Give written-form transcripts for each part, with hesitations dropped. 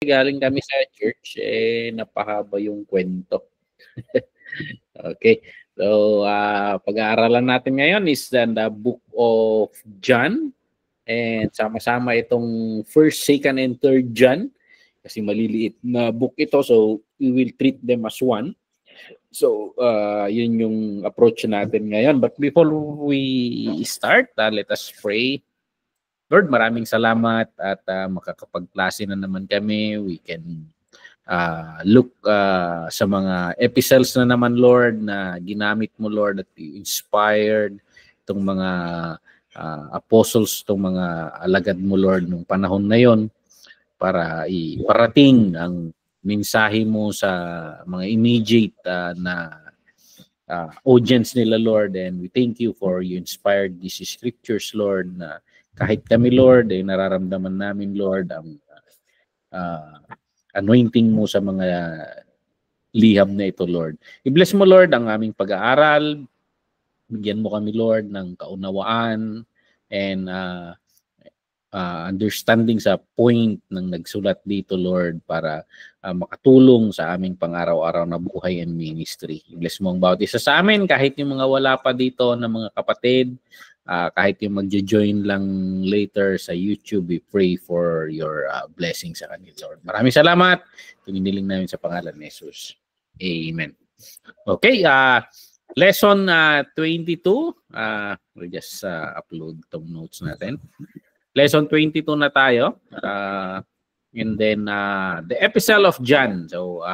galing kami sa church, napahaba yung kwento. Okay. So, pag-aaralan natin ngayon is the book of John. And sama-sama itong 1st, 2nd, and 3rd John. Kasi maliliit na book ito, so we will treat them as one. So, yun yung approach natin ngayon. But before we start, let us pray. Lord, maraming salamat at makakapagklase na naman kami. We can look sa mga epistles na naman, Lord, na ginamit mo, Lord, at inspired itong mga apostles, itong mga alagad mo, Lord, nung panahon na yon para iparating ang mensahe mo sa mga immediate na audience nila, Lord. And we thank you for you inspired these scriptures, Lord, na kahit kami, Lord, nararamdaman namin, Lord, ang anointing mo sa mga liham na ito, Lord. I-bless mo, Lord, ang aming pag-aaral. Bigyan mo kami, Lord, ng kaunawaan and understanding sa point ng nagsulat dito, Lord, para makatulong sa aming pang-araw-araw na buhay and ministry. I-bless mo ang bawat isa sa amin, kahit yung mga wala pa dito na mga kapatid, kahit yung magjo-join lang later sa YouTube, we pray for your blessing sa kanila, Lord. Maraming salamat. Tuminiling namin sa pangalan ni Jesus. Amen. Okay, lesson 22. We'll just upload tong notes natin. Lesson 22 na tayo. And then the epistle of John. So,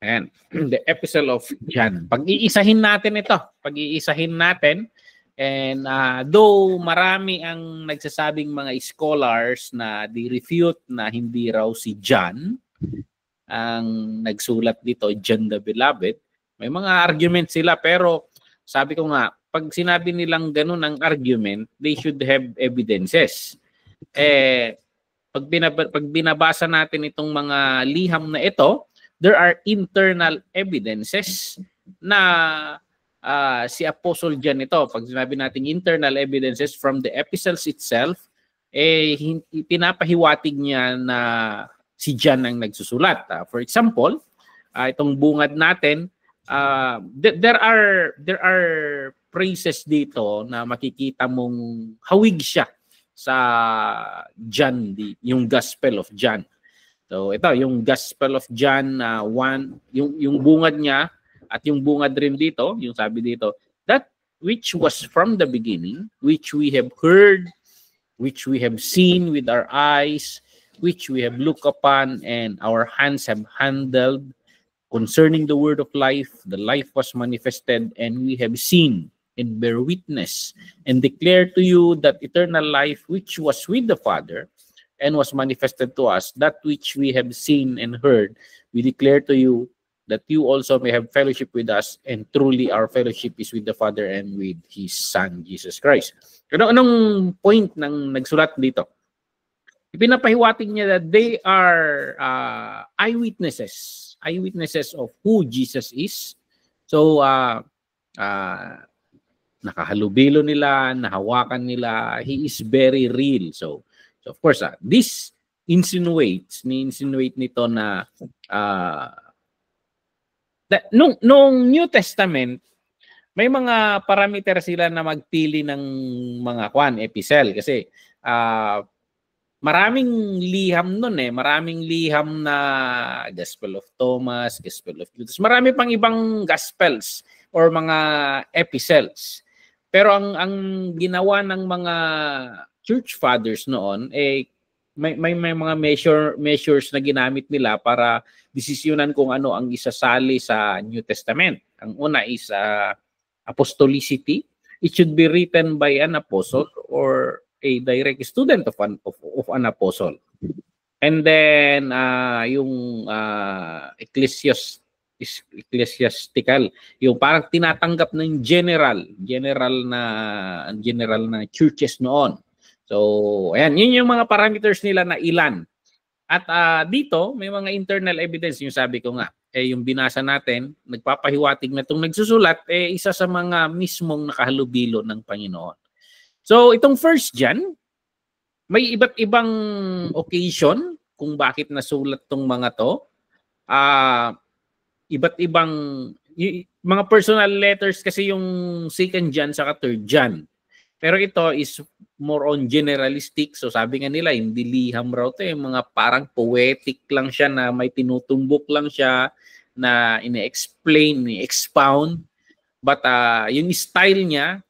ayan, the epistle of John. Pag-iisahin natin ito. Pag-iisahin natin. And though marami ang nagsasabing mga scholars na di-refute na hindi raw si John ang nagsulat dito, John the Beloved, may mga argument sila. Pero sabi ko nga, pag sinabi nilang ganun ang argument, they should have evidences. Pag binabasa natin itong mga liham na ito, there are internal evidences na si Apostle John ito. Pag sinabi natin internal evidences from the epistles itself, pinapahiwatig niya na si John ang nagsusulat. For example, itong bungad natin, there are phrases dito na makikita mong hawig siya sa John, yung Gospel of John. So ito, yung Gospel of John 1, yung bungad niya at yung bungad rin dito, yung sabi dito, that which was from the beginning, which we have heard, which we have seen with our eyes, which we have looked upon and our hands have handled, concerning the word of life, the life was manifested and we have seen and bear witness and declare to you that eternal life which was with the Father and was manifested to us, that which we have seen and heard, we declare to you that you also may have fellowship with us, and truly our fellowship is with the Father and with His Son, Jesus Christ. Anong point ng nagsulat dito? Ipinapahiwatig niya that they are eyewitnesses of who Jesus is. So, nakahalubilo nila, nahawakan nila, He is very real. So of course, this ni-insinuate nito na nung New Testament, may mga parameter sila na magpili ng mga epistle. Kasi maraming liham nun maraming liham na Gospel of Thomas, Gospel of Judas, marami pang ibang Gospels or mga epistles. Pero ang ginawa ng mga church fathers noon, may mga measures na ginamit nila para desisyonan kung ano ang isasali sa New Testament. Ang una is apostolicity. It should be written by an apostle or a direct student of an apostle. And then yung ecclesiastical, yung parang tinatanggap ng general na churches noon. So ayan, yun yung mga parameters nila na ilan. At dito may mga internal evidence, yung sabi ko nga, yung binasa natin, nagpapahiwatig na itong nagsusulat isa sa mga mismong nakahalubilo ng Panginoon. So itong 1 John, may iba't ibang occasion kung bakit nasulat tong mga to. Iba't ibang mga personal letters kasi yung 2nd John saka 3rd John. Pero ito is more on generalistic. So sabi nga nila, hindi liham raw ito. Mga parang poetic lang siya na may tinutumbok lang siya na ine-explain, ine-expound. But yung style niya,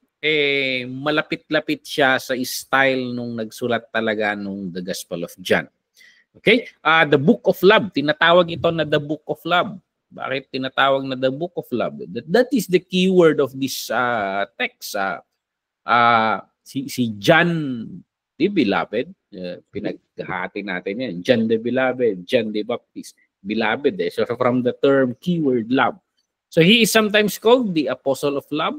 malapit-lapit siya sa style nung nagsulat talaga nung The Gospel of John. Okay? The Book of Love. Tinatawag ito na The Book of Love. Bakit tinatawag na The Book of Love? That is the keyword of this text. Si John the Beloved, pinaghati natin yan. John the Beloved, John the Baptist, Beloved. So from the term keyword love. So he is sometimes called the Apostle of Love.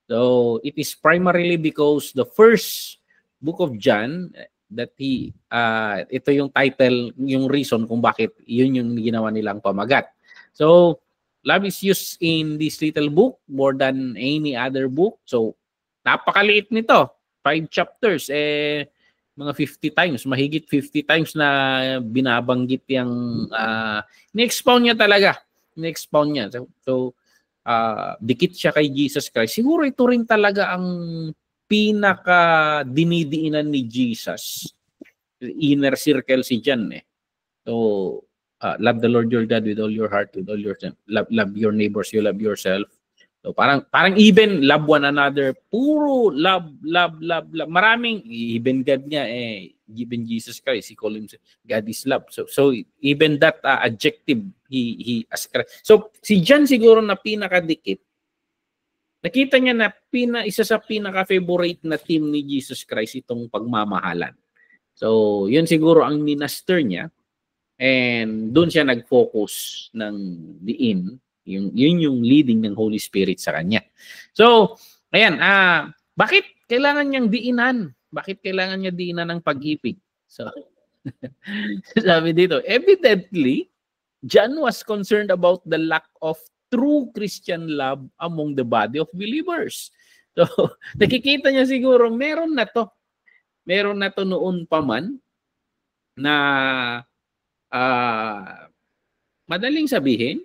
So it is primarily because the first book of John that ito yung title, yung reason kung bakit yun yung ginawa nilang pamagat. So love is used in this little book more than any other book. So napakaliit nito. 5 chapters. Mga 50 times. Mahigit 50 times na binabanggit yung ni-expound niya talaga. Ni-expound niya. So dikit siya kay Jesus Christ. Siguro ito rin talaga ang pinaka-dinidiinan ni Jesus. Inner circle si John So, love the Lord your God with all your heart, with all your love your neighbors, you love yourself. So parang even love one another, puro love. Maraming even God niya even Jesus Christ, he called him God is love. So even that adjective he ascribed. So si John siguro na pinakadikit. Nakita niya na isa sa pinaka-favorite na team ni Jesus Christ itong pagmamahalan. So yun siguro ang minaster niya and doon siya nag-focus ng diin. Yun yung leading ng Holy Spirit sa kanya. So, ayan, bakit kailangan niyang diinan? Bakit kailangan niya diinan ng pag-ibig? So, sabi dito, evidently, John was concerned about the lack of true Christian love among the body of believers. So, nakikita niya siguro, meron na to. Meron na to noon pa man na madaling sabihin,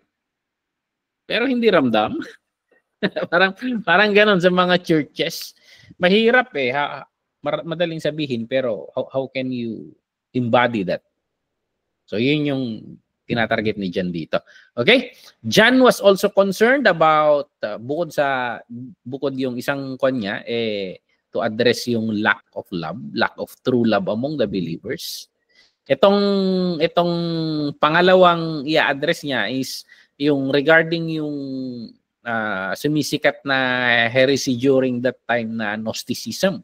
pero hindi ramdam. parang ganoon sa mga churches. Mahirap madaling sabihin pero how can you embody that? So yun yung tinatarget ni John dito. Okay? John was also concerned about bukod yung isang kanya to address yung lack of love, lack of true love among the believers. Itong pangalawang i-address niya is yung regarding yung sumisikat na heresy during that time na Gnosticism.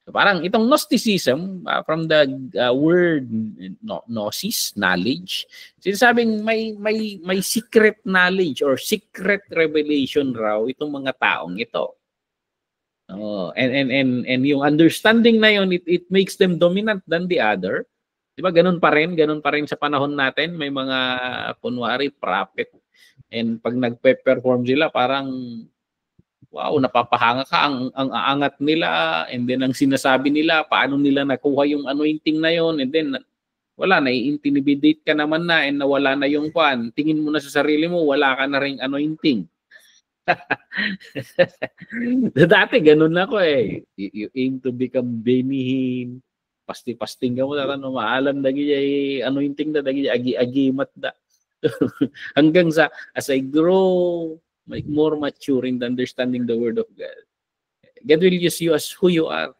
So parang itong Gnosticism, from the word gnosis, knowledge, sinasabing may secret knowledge or secret revelation raw itong mga taong ito. And yung understanding na yun, it makes them dominant than the other. Diba ganun pa rin sa panahon natin, may mga kunwari prophet. And pag nagpe-perform sila, parang wow, napapahanga ka, ang aangat nila, and then ang sinasabi nila, paano nila nakuha yung anointing na yon, and then wala, nai-intimidate ka naman na, and nawala na yung kwan. Tingin mo na sa sarili mo, wala ka na ring anointing. Dati ganun ako You aim to become Benny Hinn. Pasti-pasting ka mo, maalam dagi anointing na dagi agi-agimat da. Hanggang sa as I grow, make more mature in understanding the word of God, God will use you as who you are.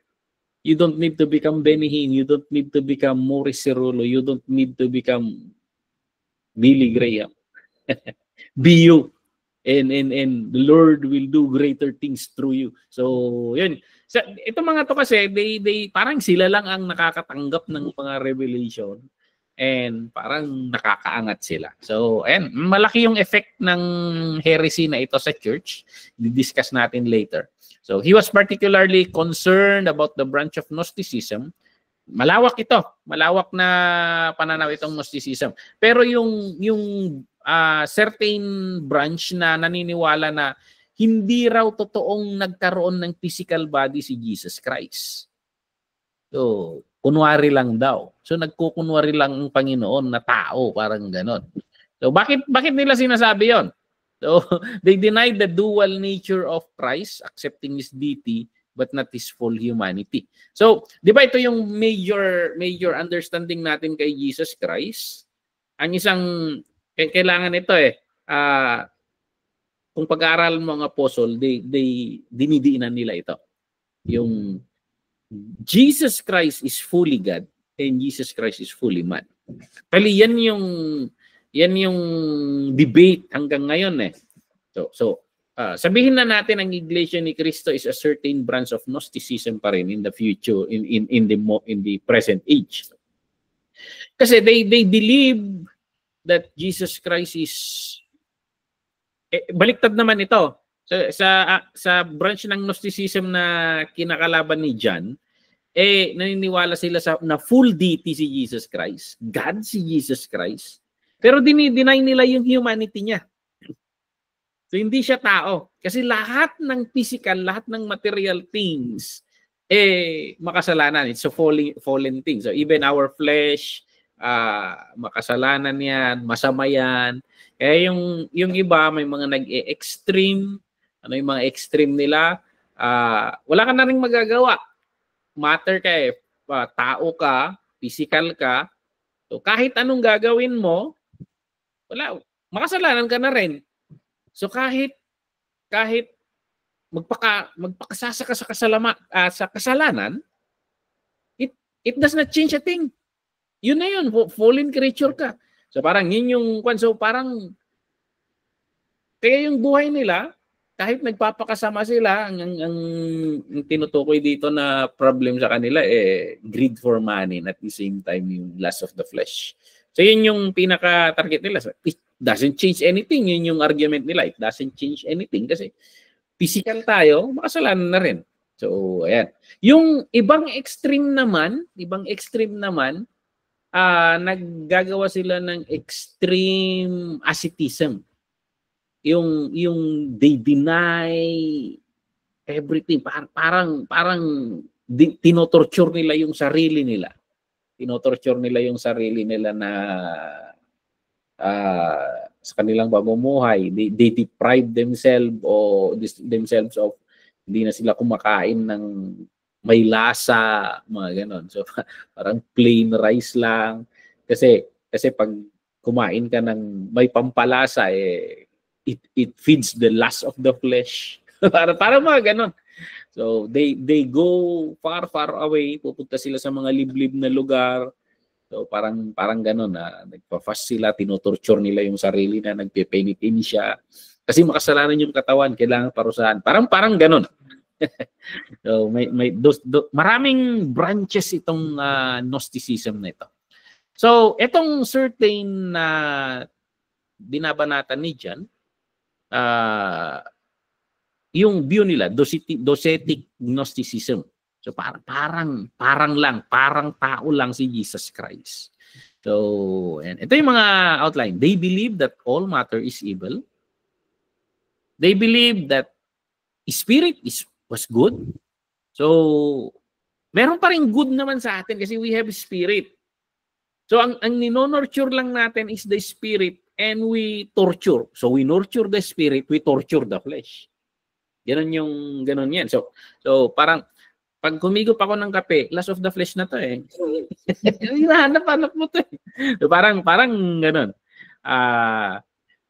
You don't need to become Benny Hinn. You don't need to become Maurice Cerullo. You don't need to become Billy Graham. Be you. And the Lord will do greater things through you. So, yun. So, ito mga to kasi, they parang sila lang ang nakakatanggap ng mga revelation and parang nakakaangat sila. So, ayan, malaki yung effect ng heresy na ito sa church. Di-discuss natin later. So, he was particularly concerned about the branch of Gnosticism. Malawak ito. Malawak na pananaw itong Gnosticism. Pero yung certain branch na naniniwala na hindi raw totoong nagkaroon ng physical body si Jesus Christ. So, kunwari lang daw. So nagkukunwari lang ang Panginoon na tao, parang ganon. So bakit nila sinasabi 'yon? So they denied the dual nature of Christ, accepting his deity but not his full humanity. So, 'di ba ito yung major understanding natin kay Jesus Christ? Ang isang kailangan ito kung pag-aaralan mo ang apostle, dinidiinan nila ito. Yung Jesus Christ is fully God and Jesus Christ is fully man. Actually, yan yung debate hanggang ngayon So sabihin na natin ang Iglesia ni Cristo is a certain branch of Gnosticism pa rin in the future, in the present age. Kasi they believe that Jesus Christ is baliktad naman ito. Sa branch ng Gnosticism na kinakalaban ni John, naniniwala sila na full deity si Jesus Christ, God si Jesus Christ, pero dinideny nila yung humanity niya. So hindi siya tao. Kasi lahat ng physical, lahat ng material things, makasalanan. It's a fallen thing. So even our flesh, makasalanan yan, masama yan. Kaya yung iba, may mga nag-extreme, yung mga extreme nila, wala ka na rin magagawa. Matter ka tao ka, physical ka. So kahit anong gagawin mo, makasalanan ka na rin. So kahit magpakasasa ka sa kasalanan, it does not change a thing. Yun na yun, fallen creature ka. So parang yun yung parang kaya yung buhay nila, kahit nagpapakasama sila, ang tinutukoy dito na problem sa kanila greed for money, and at the same time yung lust of the flesh. So yun yung pinaka-target nila. So, it doesn't change anything. Yun yung argument nila. It doesn't change anything kasi physical tayo, makasalanan na rin. So, ayan. Yung ibang extreme naman, naggagawa sila ng extreme asceticism. Yung they deny everything. Parang tinotorture nila yung sarili nila. Tinotorture nila yung sarili nila na sa kanilang pamumuhay. They deprive themselves of hindi na sila kumakain ng may lasa, mga ganon. So parang plain rice lang. Kasi pag kumain ka ng may pampalasa, it feeds the lust of the flesh. Parang mga ganon. So they go far away, pupunta sila sa mga liblib na lugar. So parang ganon nagpa-fast sila, tinutorture nila yung sarili na nagpe-penitensya. Kasi makasalanan yung katawan, kailangan parusahan. Parang ganon. So maraming branches itong Gnosticism na ito. So itong certain binabanatan ni John, yung view nila, docetic Gnosticism. So parang tao lang si Jesus Christ. So, and ito yung mga outline. They believe that all matter is evil. They believe that spirit was good. So, meron pa rin good naman sa atin kasi we have spirit. So, ang ninonurture lang natin is the spirit and we torture. So, we nurture the spirit, we torture the flesh. Ganon yan. So parang pag humigop ako ng kape, lust of the flesh na to hinahanap mo to So parang ganon.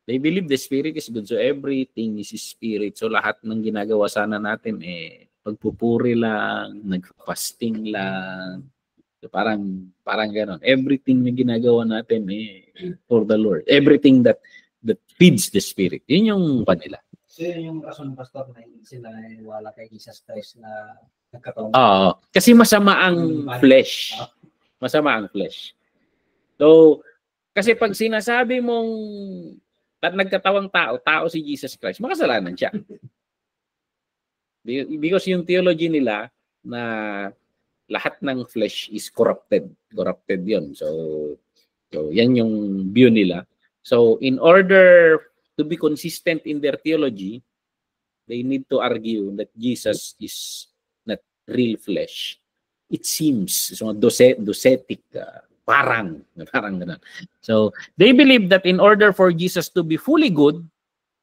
They believe the spirit is good. So everything is spirit. So lahat ng ginagawa sana natin pagpupuri lang, nagfasting lang. So parang ganon. Everything na ginagawa natin for the Lord. Everything that feeds the spirit. Yun yung kanila. So yun yung rason, Pastor, na hindi sila wala kay Jesus Christ na nagkataon. Kasi masama ang flesh. Masama ang flesh. So, kasi pag sinasabi mong nagkatawang tao si Jesus Christ, makasalanan siya. Because yung theology nila na lahat ng flesh is corrupted. Corrupted yun. So yan yung view nila. So, in order to be consistent in their theology, they need to argue that Jesus is not real flesh. it seems. So, docetic, parang ganun. So, they believe that in order for Jesus to be fully good,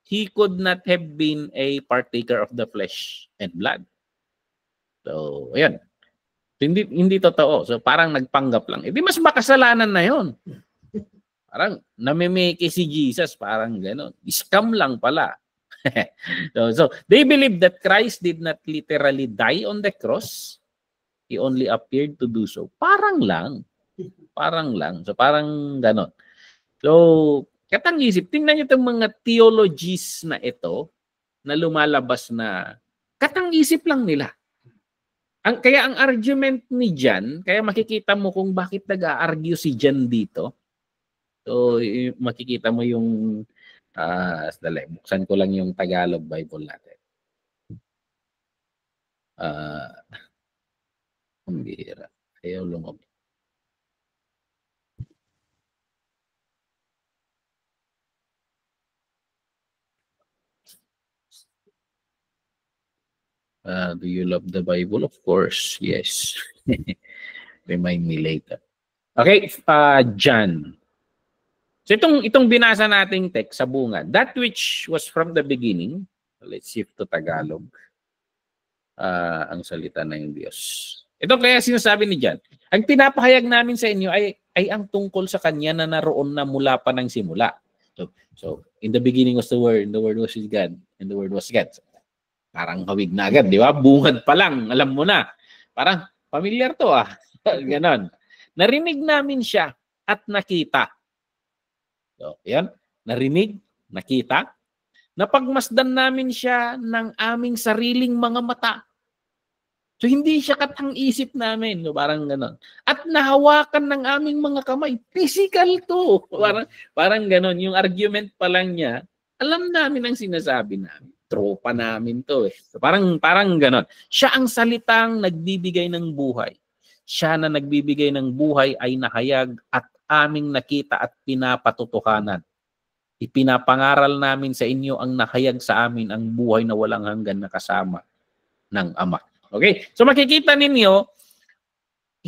he could not have been a partaker of the flesh and blood. So, ayan. Hindi totoo. So, parang nagpanggap lang. Di mas makasalanan na yon. Parang namimiki si Jesus, parang gano'n. Scam lang pala. so, they believe that Christ did not literally die on the cross. He only appeared to do so. Parang lang. So, parang gano'n. So, katang-isip, tingnan niyo itong mga theologies na ito na lumalabas na katang-isip lang nila. Kaya ang argument ni John, kaya makikita mo kung bakit nag-a-argue si John dito. So, makikita mo yung buksan ko lang yung Tagalog Bible natin. Ang bihira. Ayaw lumabas. Do you love the Bible? Of course, yes. Remind me later. Okay, John. So itong binasa nating text sa bungad, that which was from the beginning, let's shift to Tagalog. Ang salita ng Diyos. Ito kaya sinasabi ni John, ang pinapahayag namin sa inyo ay ang tungkol sa kanya na naroon na mula pa ng simula. So in the beginning was the Word, and the Word was with God, and the Word was God. Parang hawig na agad, di ba? Bungad pa lang, alam mo na. Parang familiar to Ganon. Narinig namin siya at nakita. So, yan. Narinig, nakita. Napagmasdan namin siya ng aming sariling mga mata. So, hindi siya katang-isip namin. So, parang ganon. At nahawakan ng aming mga kamay. Physical to. Parang ganon. Yung argument pa lang niya, alam namin ang sinasabi namin. Tropa namin to So, parang ganon. Siya ang salitang nagbibigay ng buhay. Siya na nagbibigay ng buhay ay nahayag at aming nakita at pinapatutuhanan. Ipinapangaral namin sa inyo ang nahayag sa amin ang buhay na walang hanggan na kasama ng Ama. Okay? So makikita ninyo,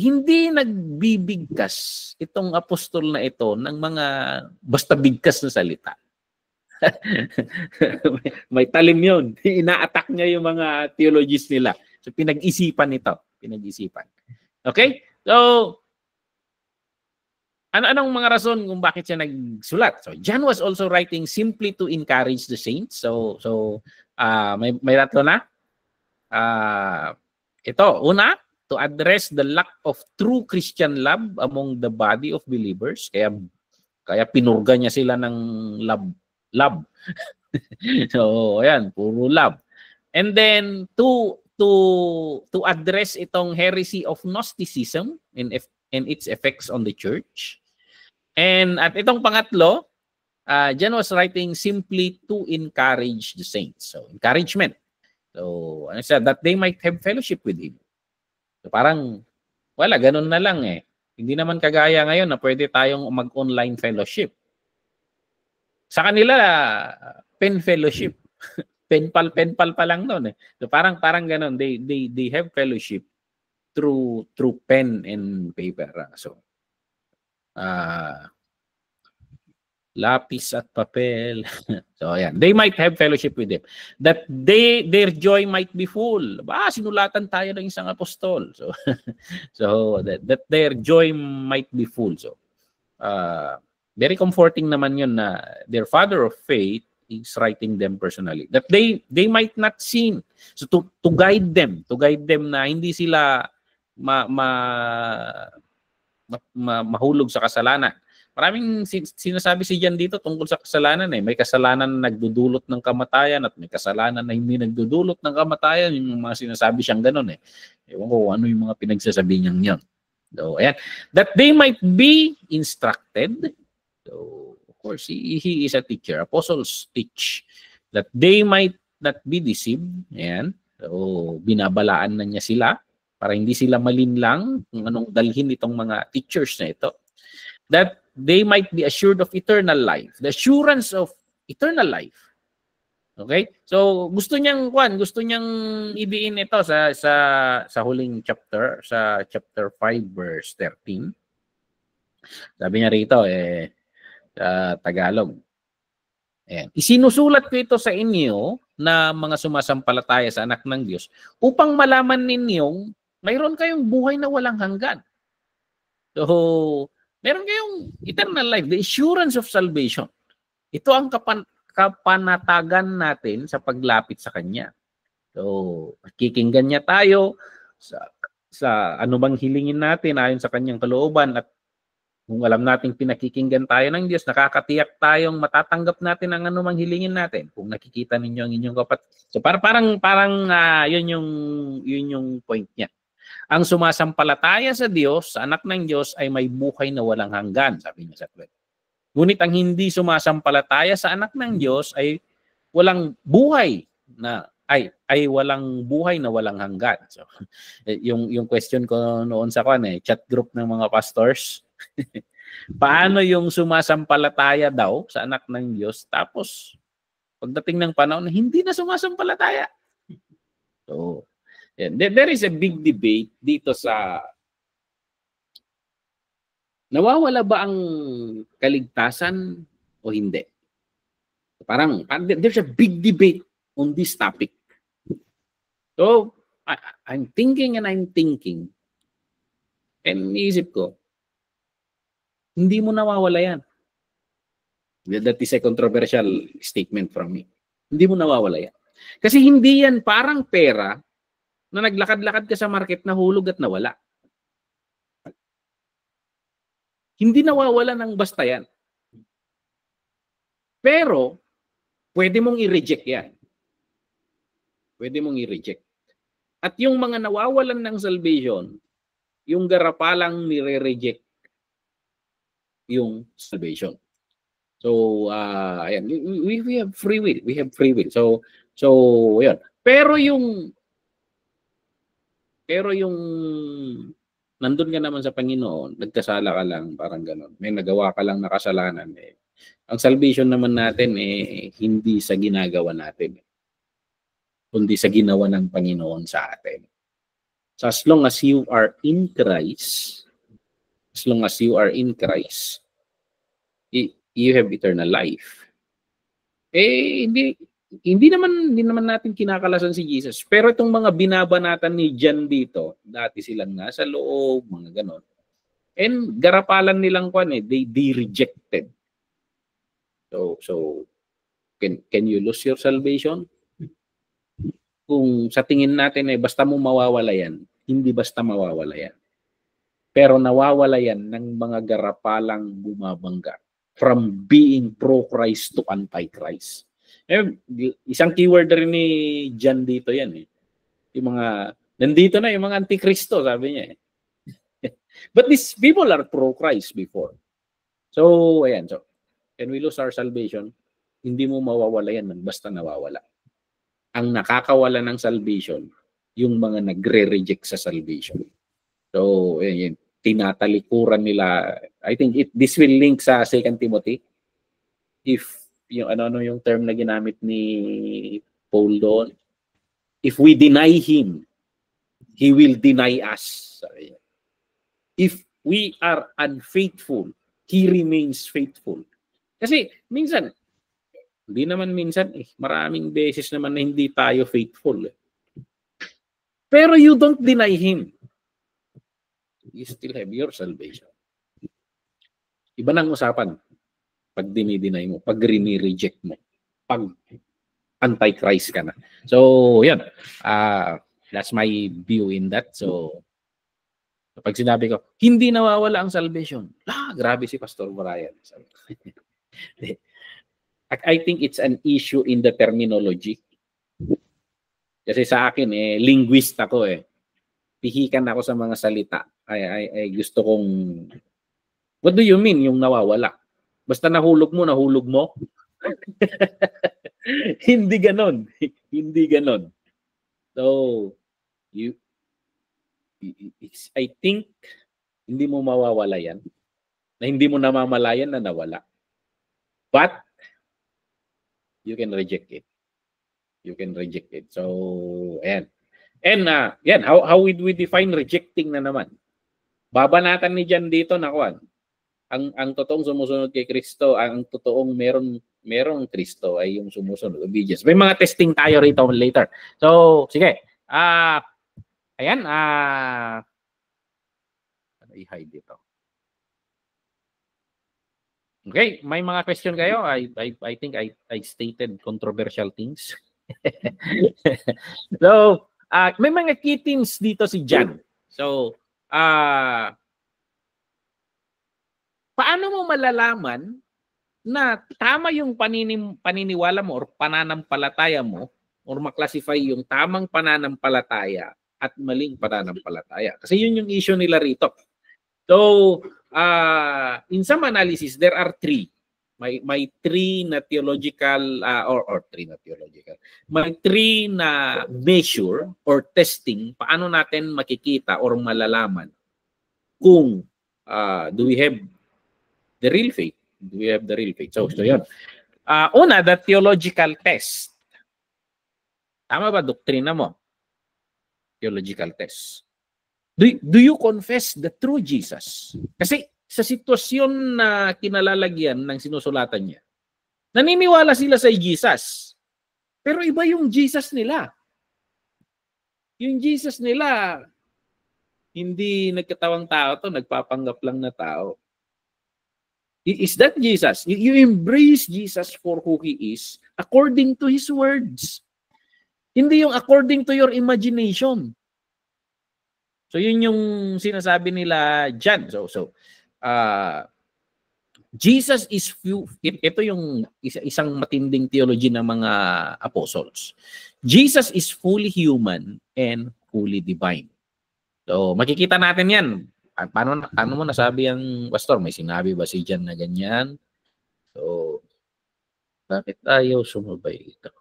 hindi nagbibigkas itong apostol na ito ng mga basta bigkas na salita. may talim yun. Ina-attack niya yung mga theologies nila. So pinag-isipan ito. Okay? So, anong mga rason kung bakit siya nagsulat? So, John was also writing simply to encourage the saints. So may tatlo na. Ito, una, to address the lack of true Christian love among the body of believers. Kaya pinurga niya sila ng love. So, ayan, puro love. And then to address itong heresy of Gnosticism and its effects on the church. And at itong pangatlo, John was writing simply to encourage the saints. So, encouragement. So, ano siya, that they might have fellowship with him. So, parang, wala, ganun na lang Hindi naman kagaya ngayon na pwede tayong mag-online fellowship. Sa kanila, pen fellowship. Penpal pa lang noon So parang ganun, they have fellowship through pen and paper. So lapis at papel. So ayan, they might have fellowship with them. That their joy might be full. Sinulatan tayo ng isang apostol. So that their joy might be full. So very comforting naman yun na their father of faith is writing them personally. That they might not sin. So to guide them na hindi sila mahulog sa kasalanan. Maraming sinasabi si Jan dito tungkol sa kasalanan May kasalanan na nagdudulot ng kamatayan at may kasalanan na hindi nagdudulot ng kamatayan. Yung mga sinasabi siyang ganun Ewan ko ano yung mga pinagsasabi niyang yan. So, ayan. That they might be instructed. So, of course, he is a teacher. Apostles teach that they might not be deceived. Ayan. So, binabalaan na niya sila para hindi sila malinlang kung anong dalhin itong mga teachers na ito. That they might be assured of eternal life. The assurance of eternal life. Okay? So gusto niyang ibiin ito sa huling chapter, sa chapter 5 verse 13. Sabi niya rito sa Tagalog. Ayan. Isinusulat ko ito sa inyo na mga sumasampalataya sa anak ng Diyos upang malaman ninyong mayroon kayong buhay na walang hanggan. So, meron kayong eternal life, the assurance of salvation. Ito ang kapanatagan natin sa paglapit sa Kanya. So, kikinggan niya tayo sa anumang hilingin natin ayon sa Kanyang kalooban, at kung alam nating pinakikinggan tayo ng Diyos, nakakatiyak tayong matatanggap natin ang anumang hilingin natin kung nakikita ninyo ang inyong kapatid. So parang yun yung point niya. Ang sumasampalataya sa Diyos, sa anak ng Diyos, ay may buhay na walang hanggan, sabi niya sa 12. Ngunit ang hindi sumasampalataya sa anak ng Diyos ay walang buhay na walang buhay na walang hanggan. So yung question ko noon sa chat group ng mga pastors, paano yung sumasampalataya daw sa anak ng Diyos tapos pagdating ng panahon hindi na sumasampalataya? So, there is a big debate dito sa nawawala ba ang kaligtasan o hindi? Parang there's a big debate on this topic. So, I'm thinking, and iisip ko, hindi mo nawawala yan. That is a controversial statement from me. Hindi mo nawawala yan. Kasi hindi yan parang pera na naglakad-lakad ka sa market, nahulog at nawala. Hindi nawawala ng basta yan. Pero, pwede mong i-reject yan. Pwede mong i-reject. At yung mga nawawalan ng salvation, yung garapalang nire-reject yung salvation. So, ayan, we have free will. We have free will. So ayan. Pero yung nandun ka naman sa Panginoon, nagkasala ka lang, parang gano'n. May nagawa ka lang na kasalanan. Ang salvation naman natin hindi sa ginagawa natin, kundi sa ginawa ng Panginoon sa atin. So as long as you are in Christ, you have eternal life. Hindi naman natin kinakalasan si Jesus. Pero itong mga binabanatan ni John dito, dati silang nasa loob, mga ganon. And garapalan nilang they rejected. So can you lose your salvation? Kung sa tingin natin basta mo mawawala yan, hindi basta mawawala yan. Pero nawawala yan ng mga garapalang bumabangga from being pro-Christ to anti-Christ. Isang keyword rin ni John dito yan. Yung mga, nandito na yung mga anti-Kristo, sabi niya. But these people are pro-Christ before. So, ayan. So, can we lose our salvation? Hindi mo mawawala yan ng basta nawawala. Ang nakakawala ng salvation, yung mga nagre-reject sa salvation. So, ayan. Tinatalikuran nila. I think this will link sa 2 Timothy. If yung yung term na ginamit ni Paul doon, if we deny him, he will deny us. If we are unfaithful, he remains faithful. Kasi minsan, maraming beses naman na hindi tayo faithful. Pero you don't deny him. You still have your salvation. Iba nang usapan pag dinideny mo, pag rini-reject mo, pag anti-Christ ka na. So, yan. That's my view in that. So, pag sinabi ko, hindi nawawala ang salvation. Grabe si Pastor Brian. I think it's an issue in the terminology. Kasi sa akin, linguist ako Pihikan ako sa mga salita. Ay gusto kong, what do you mean yung nawawala? Basta nahulog mo? Hindi ganon. Hindi ganon. So, I think, hindi mo mawawala yan. Na hindi mo namamalayan na nawala. But, you can reject it. You can reject it. So, ayan. And yan, how would we define rejecting na naman? Babanatan ni Jan dito na kuan. Ang totoong sumusunod kay Kristo, ang totoong merong Kristo ay yung sumusunod, obedience. May mga testing tayo rito later. So, sige. Ayan, i-hide dito. Okay, may mga question kayo? I think I stated controversial things. So, may mga key themes dito si Jan. So, paano mo malalaman na tama yung paniniwala mo or pananampalataya mo or maklasify yung tamang pananampalataya at maling pananampalataya? Kasi yun yung issue nila rito. So, in some analysis, there are three. May three na theological or three na theological. May three na measure or testing paano natin makikita or malalaman kung do we have the real faith? Do we have the real faith? So yun. Una, the theological test. Tama ba doktrina mo? Theological test. Do you confess the true Jesus? Kasi sa sitwasyon na kinalalagyan ng sinusulatan niya, naniniwala sila sa Jesus. Pero iba yung Jesus nila. Yung Jesus nila, hindi nagkatawang tao to, nagpapanggap lang na tao. Is that Jesus? You embrace Jesus for who He is according to His words. Hindi yung according to your imagination. So yun yung sinasabi nila dyan. So Jesus is ito yung isang matinding theology ng mga apostles. Jesus is fully human and fully divine. So makikita natin yan. Paano mo nasabi ang pastor? May sinabi ba si Jan na ganyan? So bakit tayo sumabay ito?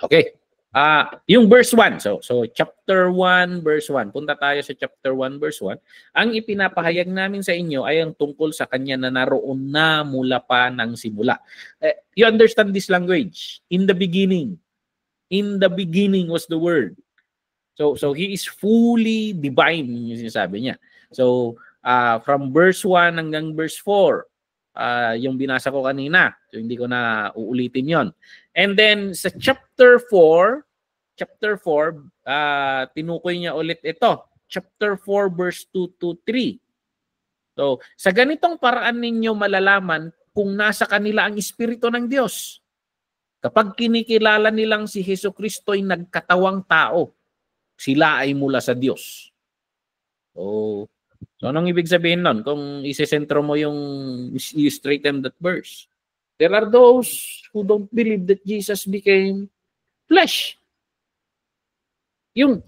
Okay. Yung verse 1. So chapter 1 verse 1. Punta tayo sa chapter 1 verse 1. Ang ipinapahayag namin sa inyo ay ang tungkol sa kanya na naroon na mula pa ng simula. You understand this language? In the beginning. In the beginning was the word. So he is fully divine, yung sinasabi niya. So from verse 1 hanggang verse 4, yung binasa ko kanina. So hindi ko na uulitin yon. And then sa chapter 4, tinukoy niya ulit ito. Chapter 4 verse 2 to 3. So sa ganitong paraan ninyo malalaman kung nasa kanila ang Espiritu ng Diyos. Kapag kinikilala nilang si Jesucristo ay nagkatawang tao, sila ay mula sa Diyos. So anong ibig sabihin nun? Kung isesentro mo yung you straighten that verse. There are those who don't believe that Jesus became flesh. In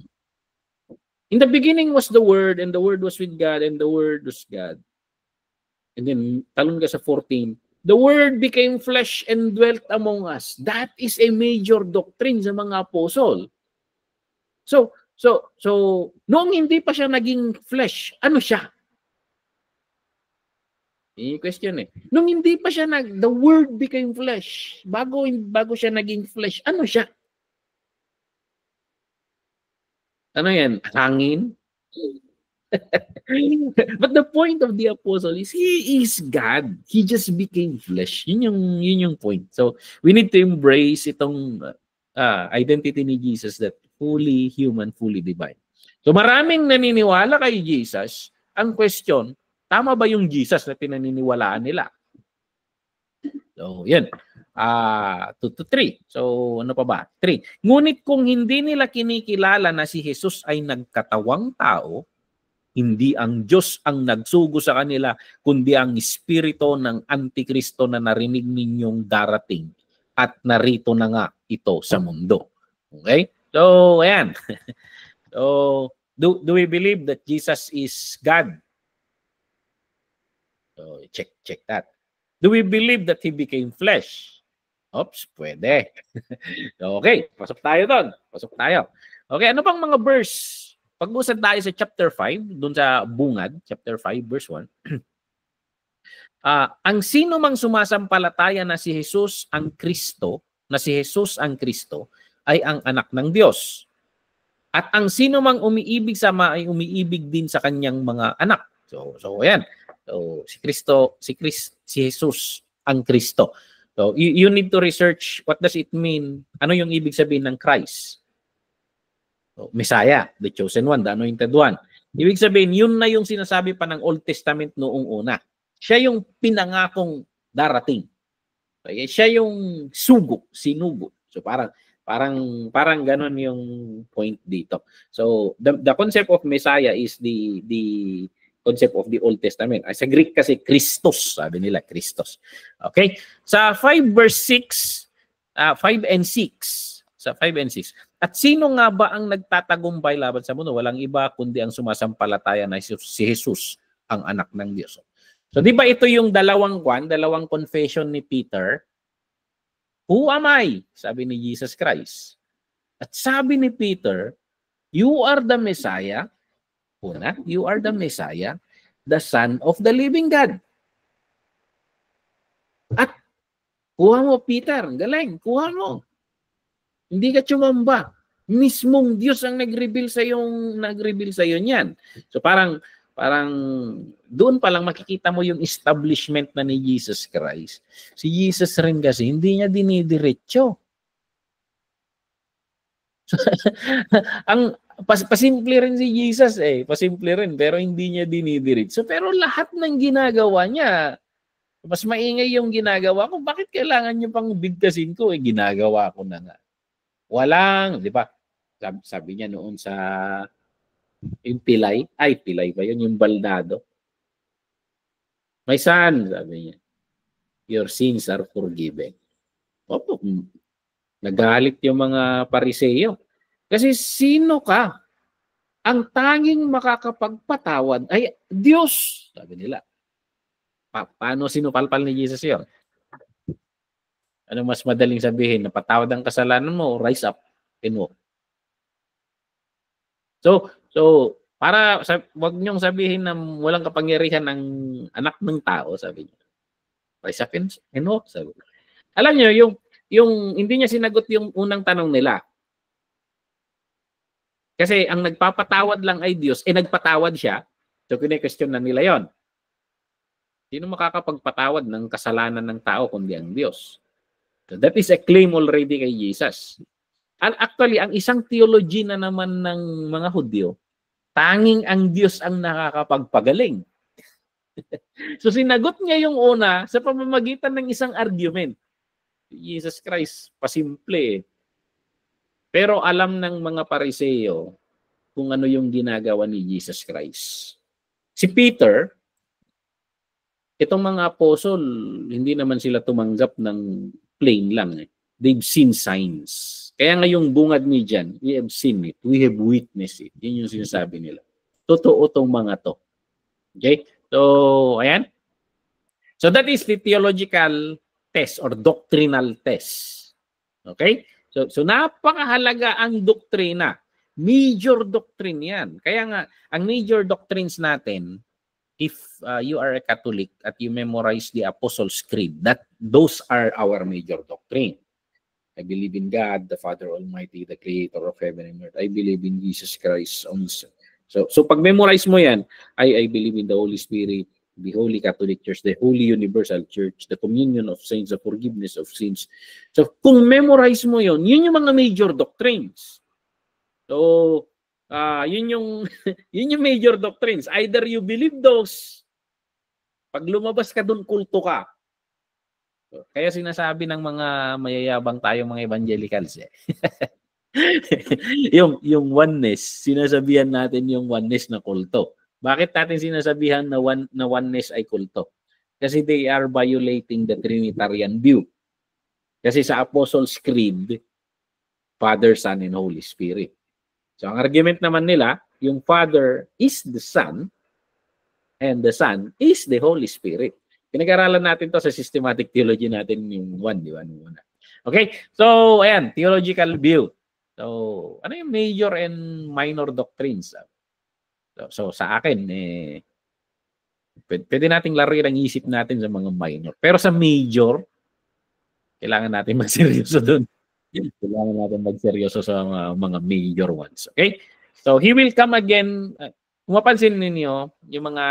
the beginning was the Word, and the Word was with God, and the Word was God. And then, talon ka sa 14, the Word became flesh and dwelt among us. That is a major doctrine sa mga apostle. So noong hindi pa siya naging flesh, ano siya? Yung question eh. Nung hindi pa siya the Word became flesh, bago siya naging flesh, ano siya? Ano yan? Hangin? But the point of the apostle is he is God. He just became flesh. Yun yung point. So we need to embrace itong identity ni Jesus, that fully human, fully divine. So maraming naniniwala kay Jesus. Ang question, tama ba yung Jesus na pinaniniwalaan nila? So, yan. 2 to 3. So, ano pa ba? 3. Ngunit kung hindi nila kinikilala na si Jesus ay nagkatawang tao, hindi ang Diyos ang nagsugo sa kanila, kundi ang espiritu ng Antikristo na narinig ninyong darating at narito na nga ito sa mundo. Okay? So, ayan. So, do we believe that Jesus is God? So, check that. Do we believe that He became flesh? Oops, pwede. Okay, pasok tayo doon. Pasok tayo. Okay, ano pang mga verse pag-usad tayo sa chapter 5, doon sa Bungad, chapter 5, verse 1. Ang sino mang sumasampalataya na si Jesus ang Kristo, ay ang anak ng Diyos. At ang sino mang umiibig sa Ama ay umiibig din sa kanyang mga anak. So ayan. So si Jesus ang Kristo. So you need to research what does it mean? Ano yung ibig sabihin ng Christ? So, Messiah, the chosen one, the anointed one. Ibig sabihin, yun na yung sinasabi pa ng Old Testament noong una. Siya yung pinangakong darating. So, siya yung sinugo. So parang ganon yung point dito. So the concept of Messiah is the concept of the Old Testament. Sa Greek kasi Christos, sabi nila, Christos. Okay? Sa 5 verse 6, 5 and 6. Sa 5 and 6. At sino nga ba ang nagtatagumpay laban sa mundo? Walang iba kundi ang sumasampalataya na si Jesus, ang anak ng Diyos. So di ba ito yung dalawang confession ni Peter? Who am I? Sabi ni Jesus Christ. At sabi ni Peter, you are the Messiah. Una, you are the Messiah, the Son of the living God. At kuha mo, Peter. Galing, kuha mo. Hindi ka tsumamba. Mismong Diyos ang nag-reveal sa iyo niyan. So parang doon pa lang makikita mo yung establishment na ni Jesus Christ. Si Jesus rin kasi hindi niya dinidiretso. Ang pasimple rin si Jesus pasimple rin pero hindi niya dinidiretso. Pero lahat ng ginagawa niya, mas maingay yung ginagawa ko. Bakit kailangan niyo pang bigkasin ko? Ginagawa ko na nga. Walang, di ba? Sabi niya noon sa yung pilay ba yun? Yung baldado. My son, sabi niya, your sins are forgiven. Opo, nagalit yung mga Pariseo. Kasi sino ka? Ang tanging makakapagpatawad ay Diyos, sabi nila. Paano sinupalpal ni Jesus yun? Ano mas madaling sabihin? Napatawad ang kasalanan mo, rise up and walk. So wag niyong sabihin na walang kapangyarihan ng anak ng tao, sabi niya. Rise up and walk, sabi niya. Alam niyo, yung hindi niya sinagot yung unang tanong nila. Kasi ang nagpapatawad lang ay Diyos, nagpatawad siya. So kine-question na nila yon. Sino makakapagpatawad ng kasalanan ng tao kundi ang Diyos? So that is a claim already kay Jesus. And actually, ang isang theology na naman ng mga Hudyo, tanging ang Diyos ang nakakapagpagaling. So sinagot niya yung una sa pamamagitan ng isang argument. Jesus Christ, pasimple. Pero alam ng mga Pariseo kung ano yung ginagawa ni Jesus Christ. Si Peter, itong mga apostle, hindi naman sila tumanggap ng plain lang. They've seen signs. Kaya ngayong bungad ni John, we have seen it. We have witnessed it. Yun yung sinasabi nila. Totoo tong mga to. Okay? So, ayan. So, that is the theological test or doctrinal test. Okay? So napakahalaga ang doktrina. Major doctrine yan. Kaya nga, ang major doctrines natin, if you are a Catholic at you memorize the Apostles' Creed, those are our major doctrine. I believe in God, the Father Almighty, the Creator of heaven and earth. I believe in Jesus Christ. So pag memorize mo yan, I believe in the Holy Spirit, the Holy Catholic Church, the Holy Universal Church, the communion of saints, the forgiveness of sins. So kung memorize mo yun yung mga major doctrines. So yun yung major doctrines. Either you believe those, pag lumabas ka dun, kulto ka. So, kaya sinasabi ng mga mayayabang tayong mga evangelicals yung oneness, sinasabihan natin yung oneness na kulto. Bakit natin sinasabihan na oneness ay kulto? Kasi they are violating the Trinitarian view. Kasi sa Apostles' Creed, Father, Son, and Holy Spirit. So ang argument naman nila, yung Father is the Son, and the Son is the Holy Spirit. Pinag-aralan natin to sa systematic theology natin yung one, di ba? Okay? So, ayan, theological view. So, ano yung major and minor doctrines? So sa akin, pwede nating laruin ang isip natin sa mga minor. Pero sa major, kailangan natin magseryoso doon. Kailangan natin magseryoso sa mga major ones. Okay? So he will come again. Kung mapansin ninyo, yung mga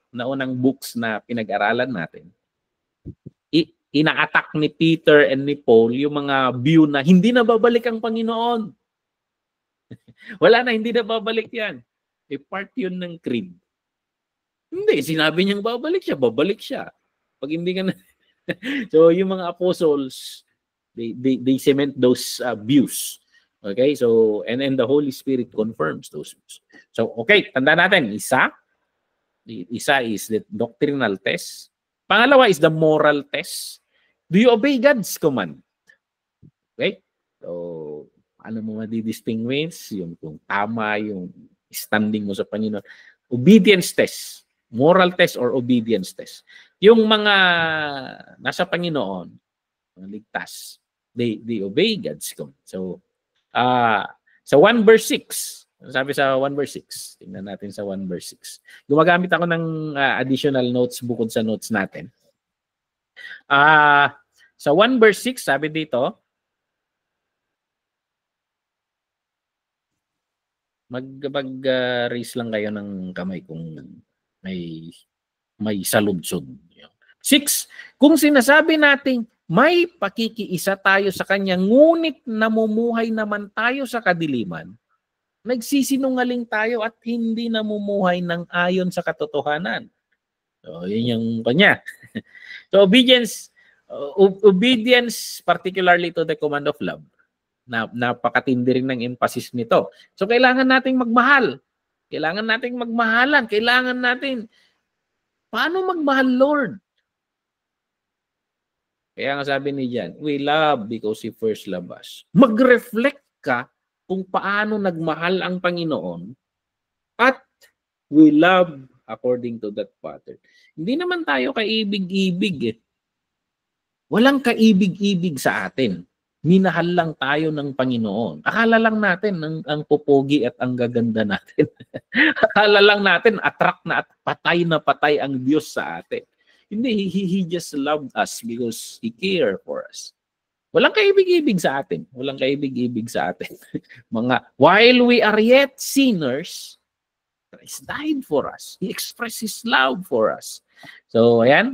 naunang books na pinag-aralan natin, ina-attack ni Peter and ni Paul yung mga view na hindi na babalik ang Panginoon. Wala na, hindi na babalik yan. Part yun ng creed. Hindi, sinabi niyang babalik siya. Pag hindi ka na... So, yung mga apostles, they cement those views. Okay? So, and the Holy Spirit confirms those views. So, okay, tanda natin, isa is the doctrinal test. Pangalawa is the moral test. Do you obey God's command? Okay? So, ano mo madi-distinguish? Yung kung tama, yung standing mo sa Panginoon. Obedience test. Moral test or obedience test. Yung mga nasa Panginoon, mga ligtas, they obey God's command. So, sa 1 verse 6, sabi sa 1 verse 6, tingnan natin sa 1 verse 6. Gumagamit ako ng additional notes bukod sa notes natin. Sa 1 verse 6, sabi dito, mag-raise lang kayo ng kamay kung may saludsod. 6, kung sinasabi nating may pakikiisa tayo sa Kanya, ngunit namumuhay naman tayo sa kadiliman, nagsisinungaling tayo at hindi namumuhay ng ayon sa katotohanan. So, yun yung kanya. So, obedience, particularly to the command of love, napakatindi rin ng emphasis nito. So, kailangan nating magmahal. Kailangan nating magmahalan. Kailangan natin, paano magmahal, Lord? Kaya nga sabi ni John, we love because He first loved us. Mag-reflect ka kung paano nagmahal ang Panginoon at we love according to that pattern. Hindi naman tayo kaibig-ibig. Walang kaibig-ibig sa atin. Minahal lang tayo ng Panginoon. Akala lang natin ang popogi at ang gaganda natin. Akala lang natin attract na at patay ang Diyos sa atin. Hindi, He just loved us because He cared for us. Walang kaibig-ibig sa atin. Walang kaibig-ibig sa atin. While we are yet sinners, Christ died for us. He expressed His love for us. So, ayan.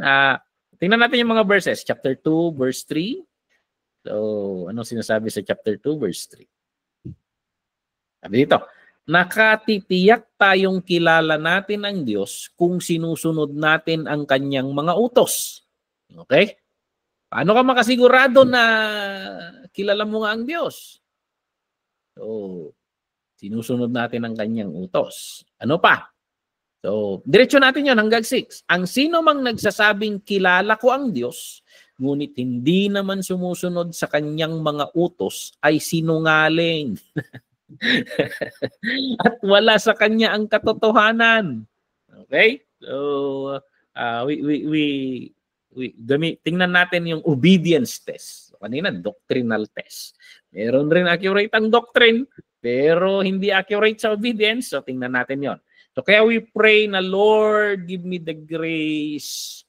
Tingnan natin yung mga verses. Chapter 2, verse 3. So, ano sinasabi sa chapter 2, verse 3? Sabi dito, nakatitiyak tayong kilala natin ang Diyos kung sinusunod natin ang Kanyang mga utos. Okay? Paano ka makasigurado na kilala mo nga ang Diyos? So, sinusunod natin ang Kanyang utos. Ano pa? So, diretso natin yan hanggang 6. Ang sino mang nagsasabing kilala ko ang Diyos, ngunit hindi naman sumusunod sa Kanyang mga utos, ay sinungaling. At wala sa Kanya ang katotohanan. Okay? So, tingnan natin yung obedience test. Kanina, doctrinal test. Meron rin accurate ang doctrine, pero hindi accurate sa obedience. So, tingnan natin yon. So, kaya we pray na, Lord, give me the grace,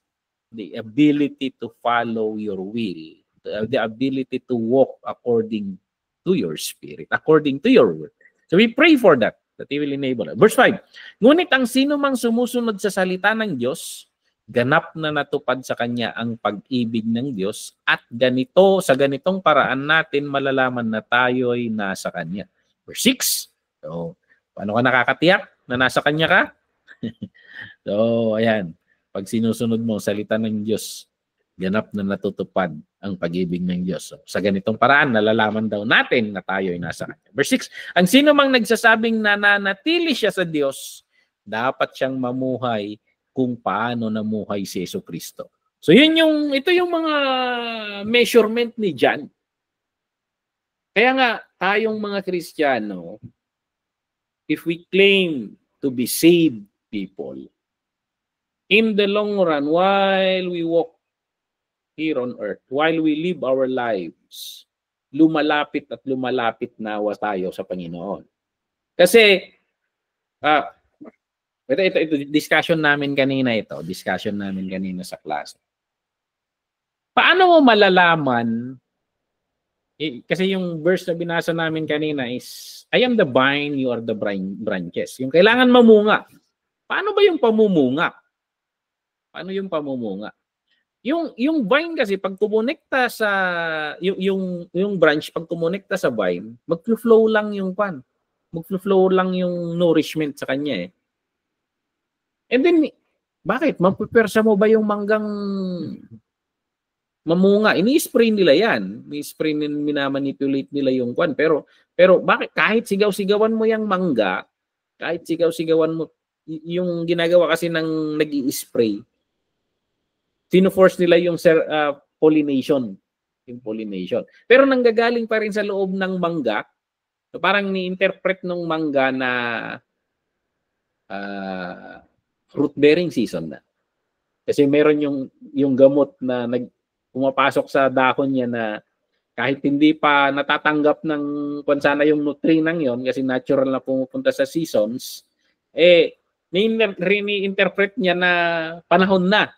the ability to follow your will, the ability to walk according to your spirit, according to your word. So we pray for that He will enable us. Verse 5, ngunit ang sino mang sumusunod sa salita ng Diyos, ganap na natupad sa Kanya ang pag-ibig ng Diyos at sa ganitong paraan natin malalaman na tayo'y nasa Kanya. Verse 6, so paano ka nakakatiyak na nasa Kanya ka? So ayan, pag sinusunod mo salita ng Diyos, ganap na natutupad ang pag-ibig ng Diyos. So, sa ganitong paraan, nalalaman daw natin na tayo ay nasa Kanya. Verse 6, ang sino mang nagsasabing nananatili siya sa Diyos, dapat siyang mamuhay kung paano namuhay si Jesucristo. So ito yung mga measurement ni John. Kaya nga, tayong mga Kristiyano, if we claim to be saved people, in the long run, while we walk here on earth, while we live our lives, lumalapit nawa tayo sa Panginoon. Kasi Ito, discussion namin kanina ito. Discussion namin kanina sa class. Paano mo malalaman, kasi yung verse na binasa namin kanina is, I am the vine, you are the branches. Yung kailangan mamunga. Paano ba yung pamumunga? Paano yung pamumunga? Yung vine kasi pag kumonekta sa yung branch pag kumonekta sa vine, magflo-flow lang yung pan. Magflo-flow lang yung nourishment sa kanya eh. And then bakit mapupersa mo ba yung manggang mamunga? Ini-spray nila yan. Ini-spray minamanipulate nila yung kwan. Pero bakit kahit sigaw-sigawan mo yung mangga, kahit sigaw-sigawan mo yung ginagawa kasi ng nag-i-spray, sino-force nila yung pollination. Yung pollination. Pero nanggagaling pa rin sa loob ng mangga. So parang ni-interpret ng mangga na fruit-bearing season na. Kasi meron yung gamot na pumapasok sa dahon niya na kahit hindi pa natatanggap ng kung sana yung nutrient yon kasi natural na pumupunta sa seasons, ni-interpret niya na panahon na.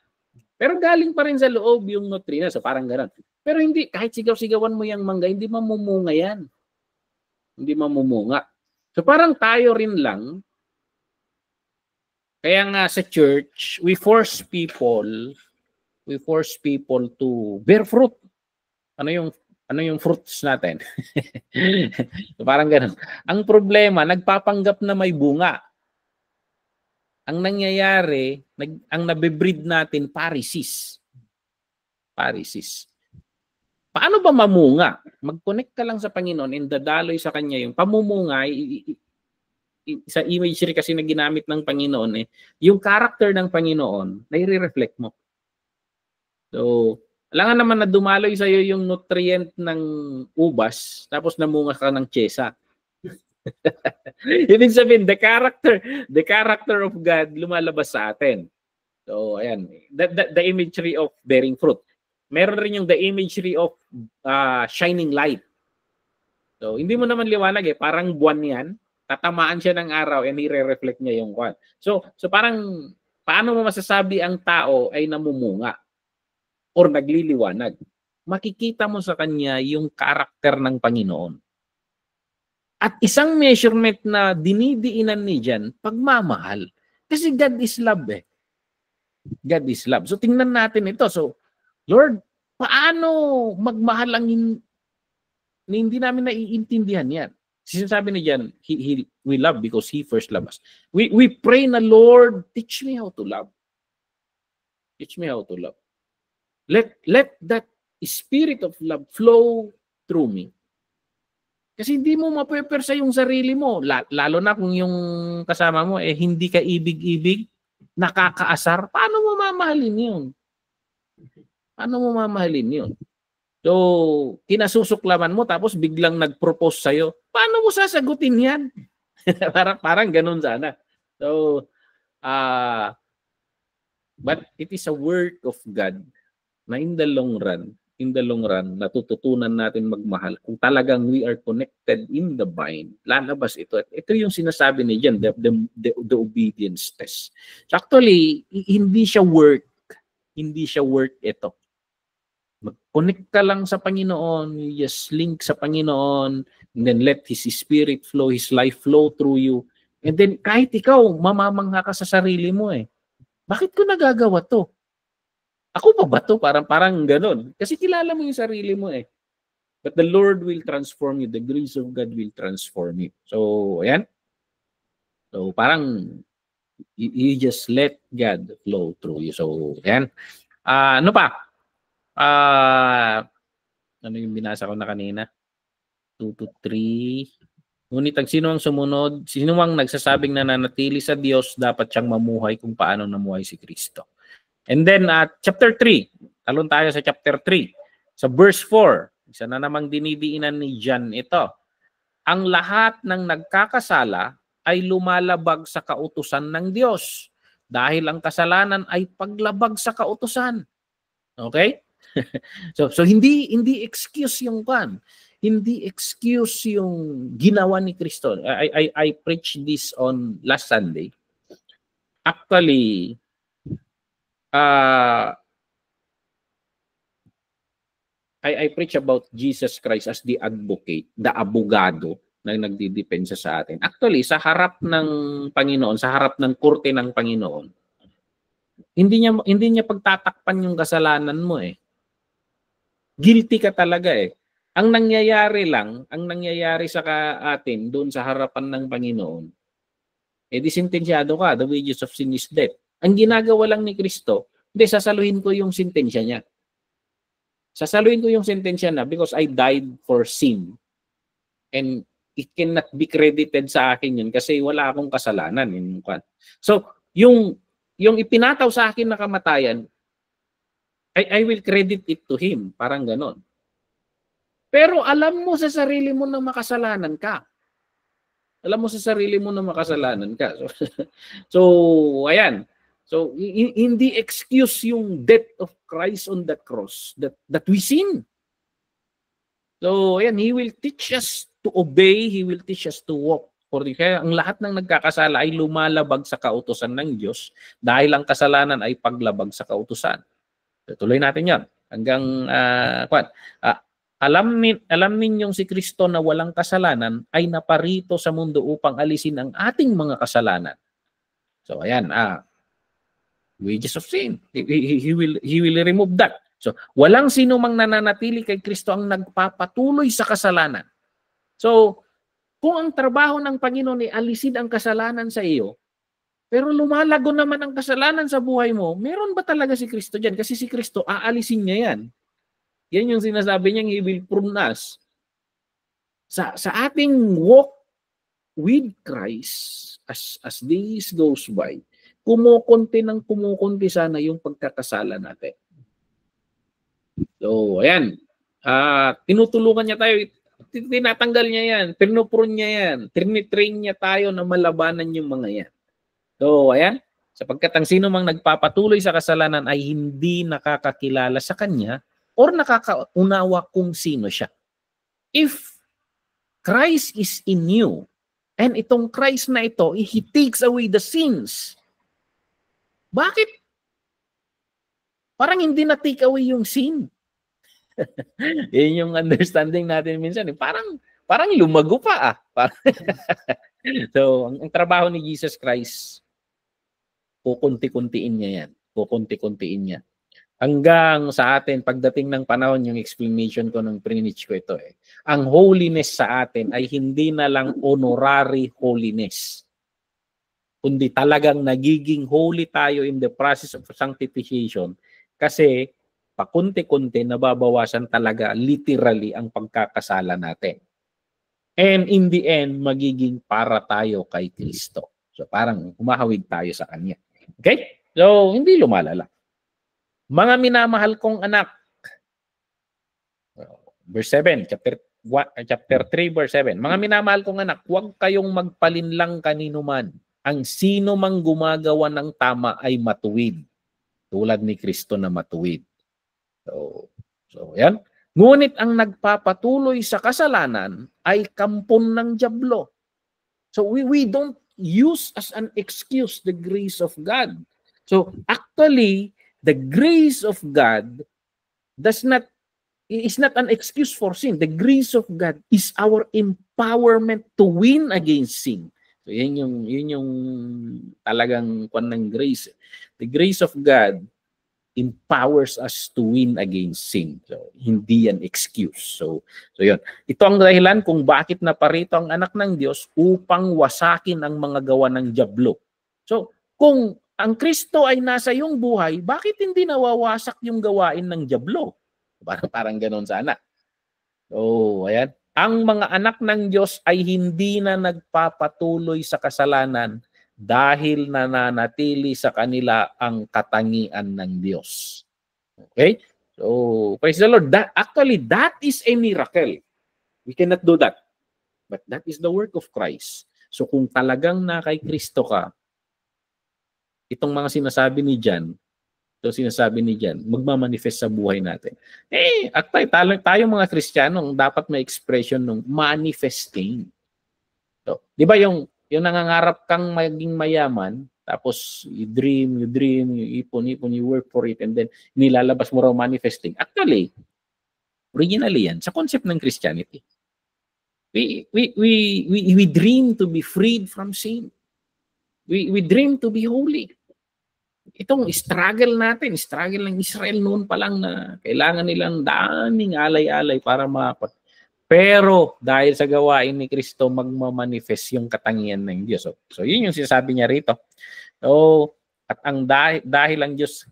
Pero galing pa rin sa loob yung nutrient. So parang gano'n. Pero hindi, kahit sigaw-sigawan mo yung mangga, hindi mamumunga yan. Hindi mamumunga. So parang tayo rin lang, kaya nga sa church, we force people to bear fruit. Ano yung fruits natin? So parang gano'n. Ang problema, nagpapanggap na may bunga. Ang nangyayari, ang nabibreed natin, Pharisees. Paano ba mamunga? Mag-connect ka lang sa Panginoon and dadaloy sa Kanya yung pamumunga, sa imagery kasi na ginamit ng Panginoon, yung character ng Panginoon, nai-reflect mo. So, alangan naman na dumaloy sa iyo yung nutrient ng ubas, tapos namunga ka ng tiyesa. Ibig sabihin, the character of God lumalabas sa atin. So, ayan. The imagery of bearing fruit. Meron rin yung the imagery of shining light. So, hindi mo naman liwanag eh. Parang buwan yan. Tatamaan siya ng araw and i-reflect niya yung kwan. So parang, paano mo masasabi ang tao ay namumunga or nagliliwanag? Makikita mo sa kanya yung karakter ng Panginoon. At isang measurement na dinidiinan ni Jan, pagmamahal. Kasi God is love eh. God is love. So tingnan natin ito. So, Lord, paano magmahal ang hindi namin naiintindihan yan? Sinasabi ni Jan, we love because He first loved us. We pray na, Lord, teach me how to love. Teach me how to love. Let that spirit of love flow through me. Kasi hindi mo mapepersa yung sarili mo. Lalo na kung yung kasama mo hindi ka ibig-ibig, nakakaasar. Paano mo mamahalin yun? Paano mo mamahalin yun? So, kinasusuklaman mo tapos biglang nag-propose sa'yo. Paano mo sasagutin yan? parang ganun sana. So, but it is a work of God na in the long run, natututunan natin magmahal. Kung talagang we are connected in the vine, lalabas ito. At ito yung sinasabi ni Jan, the obedience test. So actually, hindi siya work ito. Mag-connect ka lang sa Panginoon, you just link sa Panginoon, and then let His Spirit flow, His life flow through you. And then kahit ikaw, mamamangha ka sa sarili mo eh. Bakit ko nagagawa to? Ako pa ba to? Parang ganun. Kasi kilala mo yung sarili mo eh. But the Lord will transform you. The grace of God will transform you. So, ayan. So, parang you just let God flow through you. So, ayan. Ano pa? Ano yung binasa ko na kanina? 2 to 3. Ngunit ang sino ang sumunod, sino ang nagsasabing nananatili sa Diyos, dapat siyang mamuhay kung paano namuhay si Kristo. And then chapter 3, talon tayo sa chapter 3. Sa verse 4, isa na namang dinidiinan ni John ito. Ang lahat ng nagkakasala ay lumalabag sa kautusan ng Diyos dahil ang kasalanan ay paglabag sa kautusan. Okay? So hindi excuse yung kan. Hindi excuse yung ginawa ni Kristo. I preached this on last Sunday. actually, I preach about Jesus Christ as the advocate, the abogado na nagdidepensa sa atin. Actually, sa harap ng Panginoon, sa harap ng korte ng Panginoon, hindi niya pagtatakpan yung kasalanan mo eh. Guilty ka talaga eh. Ang nangyayari sa atin doon sa harapan ng Panginoon, eh di sentensyado ka, the wages of sin is death. Ang ginagawa lang ni Kristo, hindi, sasaluhin ko yung sentensya niya. Sasaluhin ko yung sentensya na because I died for sin. And it cannot be credited sa akin yun kasi wala akong kasalanan. So, yung ipinataw sa akin na kamatayan, I will credit it to him. Parang ganon. Pero alam mo sa sarili mo na makasalanan ka. Alam mo sa sarili mo na makasalanan ka. So ayan. So, hindi excuse yung death of Christ on the cross that we sin. So, ayan, He will teach us to obey. He will teach us to walk. Kaya ang lahat ng nagkakasala ay lumalabag sa kautusan ng Diyos dahil ang kasalanan ay paglabag sa kautusan. Tuloy natin yan. Hanggang, alam ninyong si Kristo na walang kasalanan ay naparito sa mundo upang alisin ang ating mga kasalanan. So, ayan, wages of sin. He will remove that. So, walang sino mang nananatili kay Kristo ang nagpapatuloy sa kasalanan. So, kung ang trabaho ng Panginoon ay alisin ang kasalanan sa iyo, pero lumalago naman ang kasalanan sa buhay mo, meron ba talaga si Kristo dyan? Kasi si Kristo, aalisin niya yan. Yan yung sinasabi niya, He will prune us. Sa ating walk with Christ, as days goes by, kumukunti sana yung pagkakasala natin. So, ayan. Tinutulungan niya tayo. Tinatanggal niya yan. Pinuprune niya yan. Trinitrain niya tayo na malabanan yung mga yan. So, ayan. Sapagkat ang sino mang nagpapatuloy sa kasalanan ay hindi nakakakilala sa Kanya or nakakaunawa kung sino siya. If Christ is in you, and itong Christ na ito, He takes away the sins. Bakit? Parang hindi na take away yung sin. Yan yung understanding natin minsan. Parang lumago pa. So, ang trabaho ni Jesus Christ, kukunti-kuntiin niya yan. Kukunti-kuntiin niya. Hanggang sa atin, pagdating ng panahon, yung explanation ko nung preach ko ito ang holiness sa atin ay hindi na lang honorary holiness, kundi talagang nagiging holy tayo in the process of sanctification kasi pakunti-kunti nababawasan talaga literally ang pagkakasala natin. And in the end, magiging para tayo kay Kristo. So parang humahawig tayo sa Kanya. Okay? So hindi lumalala. Mga minamahal kong anak. Verse 7, chapter 3, verse 7. Mga minamahal kong anak, huwag kayong magpalinlang kanino man. Ang sino mang gumagawa ng tama ay matuwid. Tulad ni Kristo na matuwid. So yan. Ngunit ang nagpapatuloy sa kasalanan ay kampon ng dyablo. So we don't use as an excuse the grace of God. So actually, the grace of God is not an excuse for sin. The grace of God is our empowerment to win against sin. So yun yung talagang kwan ng grace. The grace of God empowers us to win against sin. So hindi yan excuse. So yun. Ito ang dahilan kung bakit naparito ang anak ng Diyos upang wasakin ang mga gawa ng dyablo. So kung ang Kristo ay nasa iyong buhay, bakit hindi nawawasak yung gawain ng dyablo? Parang ganoon sana. So ayan. Ang mga anak ng Diyos ay hindi na nagpapatuloy sa kasalanan dahil nananatili sa kanila ang katangian ng Diyos. Okay? So, praise the Lord. That is a miracle. We cannot do that. But that is the work of Christ. So, kung talagang na kay Kristo ka, itong mga sinasabi ni John, magmamanifest sa buhay natin. Tayo mga Kristiyano, dapat may expression ng manifesting. So, di ba yung nangangarap kang maging mayaman, Tapos you dream, you ipon, you work for it, and then nilalabas mo raw manifesting. Actually, originally yan, sa concept ng Christianity. We dream to be freed from sin. We dream to be holy. Itong struggle natin, struggle ng Israel noon pa lang na kailangan nilang daming alay-alay para makapag. Pero dahil sa gawain ni Kristo, magmamanifest yung katangian ng Diyos. So yun yung sinasabi niya rito. So, at ang dahil ang Diyos,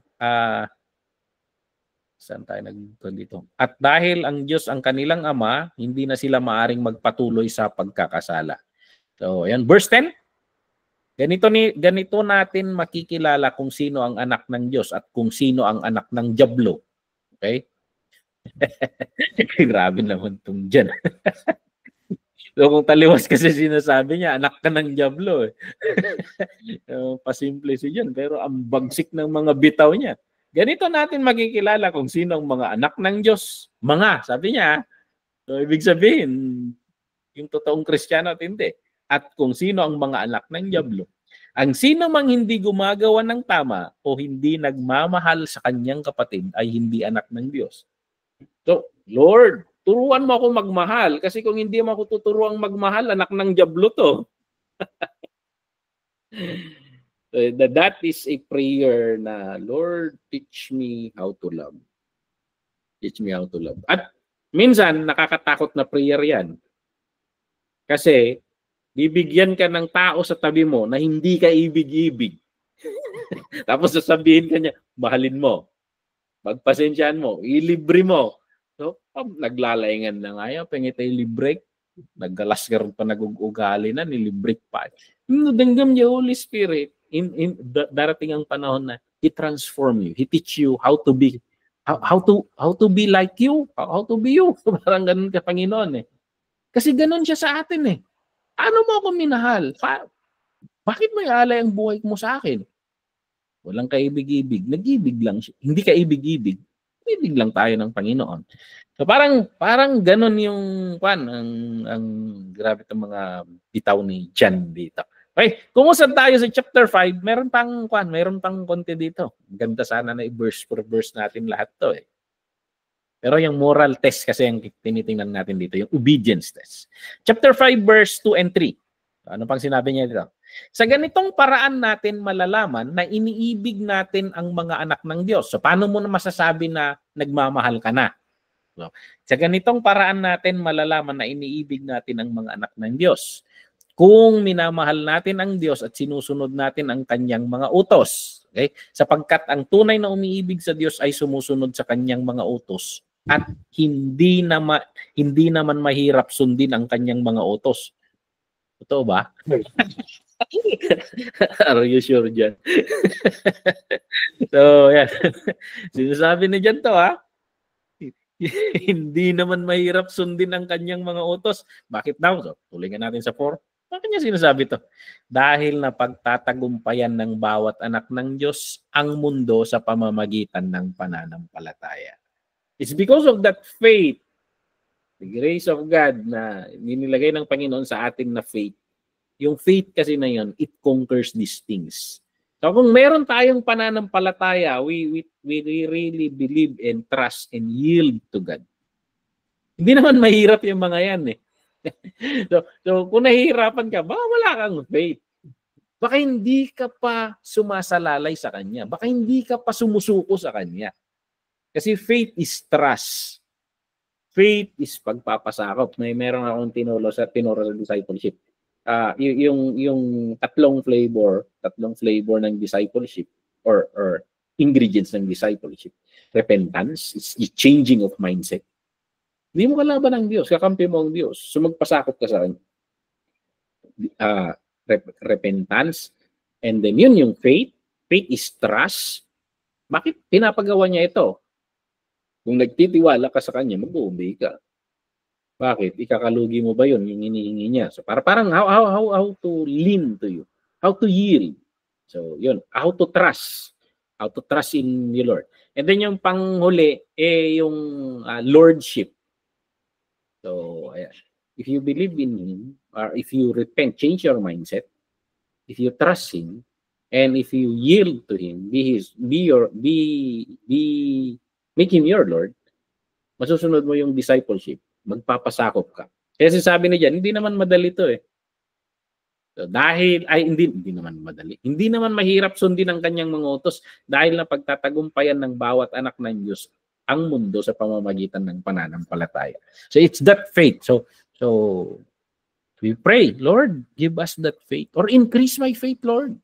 saan tayo dito? At dahil ang Diyos ang kanilang ama, hindi na sila maaring magpatuloy sa pagkakasala. So, yan. Verse 10. Ganito natin makikilala kung sino ang anak ng Diyos at kung sino ang anak ng dyablo. Okay? Grabe naman itong dyan. So kung taliwas kasi sinasabi niya, anak ka ng dyablo. Pasimple si dyan. Pero ang bagsik ng mga bitaw niya. Ganito natin makikilala kung sino ang mga anak ng Diyos. Mga, sabi niya. So ibig sabihin, yung totoong Kristiyano at hindi. At kung sino ang mga anak ng dyablo. Ang sino mang hindi gumagawa ng tama o hindi nagmamahal sa kanyang kapatid ay hindi anak ng Diyos. So, Lord, turuan mo ako magmahal kasi kung hindi mo ako tuturuan magmahal, anak ng dyablo to. That is a prayer na, Lord, teach me how to love. Teach me how to love. At minsan, nakakatakot na prayer yan. Kasi, bibigyan ka ng tao sa tabi mo na hindi ka ibig-ibig. Tapos sasabihin ka niya, mahalin mo. Pagpasensyaan mo. Ilibre mo. So, naglalaingan na nga yan. Pengitay libre. Naggalas ka rin pa nag-ugali na. Nilibre pa. Danggam niya Holy Spirit. Darating ang panahon na He transform you. He teach you how to be how to be like you. How to be you. Parang ganun ka, Panginoon eh. Kasi ganun siya sa atin eh. Ano mo ako minahal? Bakit mo ialay ang buhay mo sa akin? Walang kaibig-ibig. Nag-ibig lang siya. Hindi kaibig-ibig. Ibig lang tayo ng Panginoon. So parang ganun yung ang grabe itong mga bitaw ni John dito. Okay, kung saan tayo sa chapter 5, meron pang konti dito. Ganda sana na i-verse per verse natin lahat to eh. Pero yung moral test kasi ang tinitingnan natin dito, yung obedience test. Chapter 5 verse 2 and 3. Ano pang sinabi niya dito? Sa ganitong paraan natin malalaman na iniibig natin ang mga anak ng Diyos. So paano mo na masasabi na nagmamahal ka na? So, sa ganitong paraan natin malalaman na iniibig natin ang mga anak ng Diyos. Kung minamahal natin ang Diyos at sinusunod natin ang kanyang mga utos. Okay? Sapagkat ang tunay na umiibig sa Diyos ay sumusunod sa kanyang mga utos at hindi naman mahirap sundin ang kanyang mga utos. Totoo ba? Are you sure dyan? So, yan. Sinasabi ni dyan to, ha? Hindi naman mahirap sundin ang kanyang mga utos. Bakit daw? So, tulingan natin sa 4. Bakit niya sinasabi to? Dahil na pagtatagumpayan ng bawat anak ng Diyos ang mundo sa pamamagitan ng pananampalataya. It's because of that faith, the grace of God na nilagay ng Panginoon sa atin na faith. Yung faith kasi na yun, it conquers these things. So kung meron tayong pananampalataya, we really believe and trust and yield to God. Hindi naman mahirap yung mga yan eh. So kung nahihirapan ka, baka wala kang faith. Baka hindi ka pa sumasalalay sa Kanya. Baka hindi ka pa sumusuko sa Kanya. Kasi faith is trust. Faith is pagpapasakop. Meron akong tinuro sa discipleship. Yung tatlong flavor ng discipleship or ingredients ng discipleship. Repentance, is the changing of mindset. Hindi mo kalaban ng Diyos, kakampi mo ang Diyos. So magpasakop ka sa Kanya. Repentance, and then yun yung faith. Faith is trust. Bakit pinapagawa niya ito? Kung nagtitiwala ka sa Kanya, mag-obey ka. Bakit? Ikakalugi mo ba yun, yung hinihingi niya? So parang how to lean to you. How to yield. So yun, how to trust. How to trust in you, Lord. And then yung panghuli, yung lordship. So if you believe in Him, or if you repent, change your mindset, if you trust Him, And if you yield to Him, make Him your Lord, masusunod mo yung discipleship, magpapasakop ka. Kasi sabi ni Jan, hindi naman madali to eh. So, hindi naman madali. Hindi naman mahirap sundin ang kanyang mga utos dahil na pagtatagumpayan ng bawat anak ng Diyos ang mundo sa pamamagitan ng pananampalataya. So it's that faith. So we pray, Lord, give us that faith or increase my faith, Lord,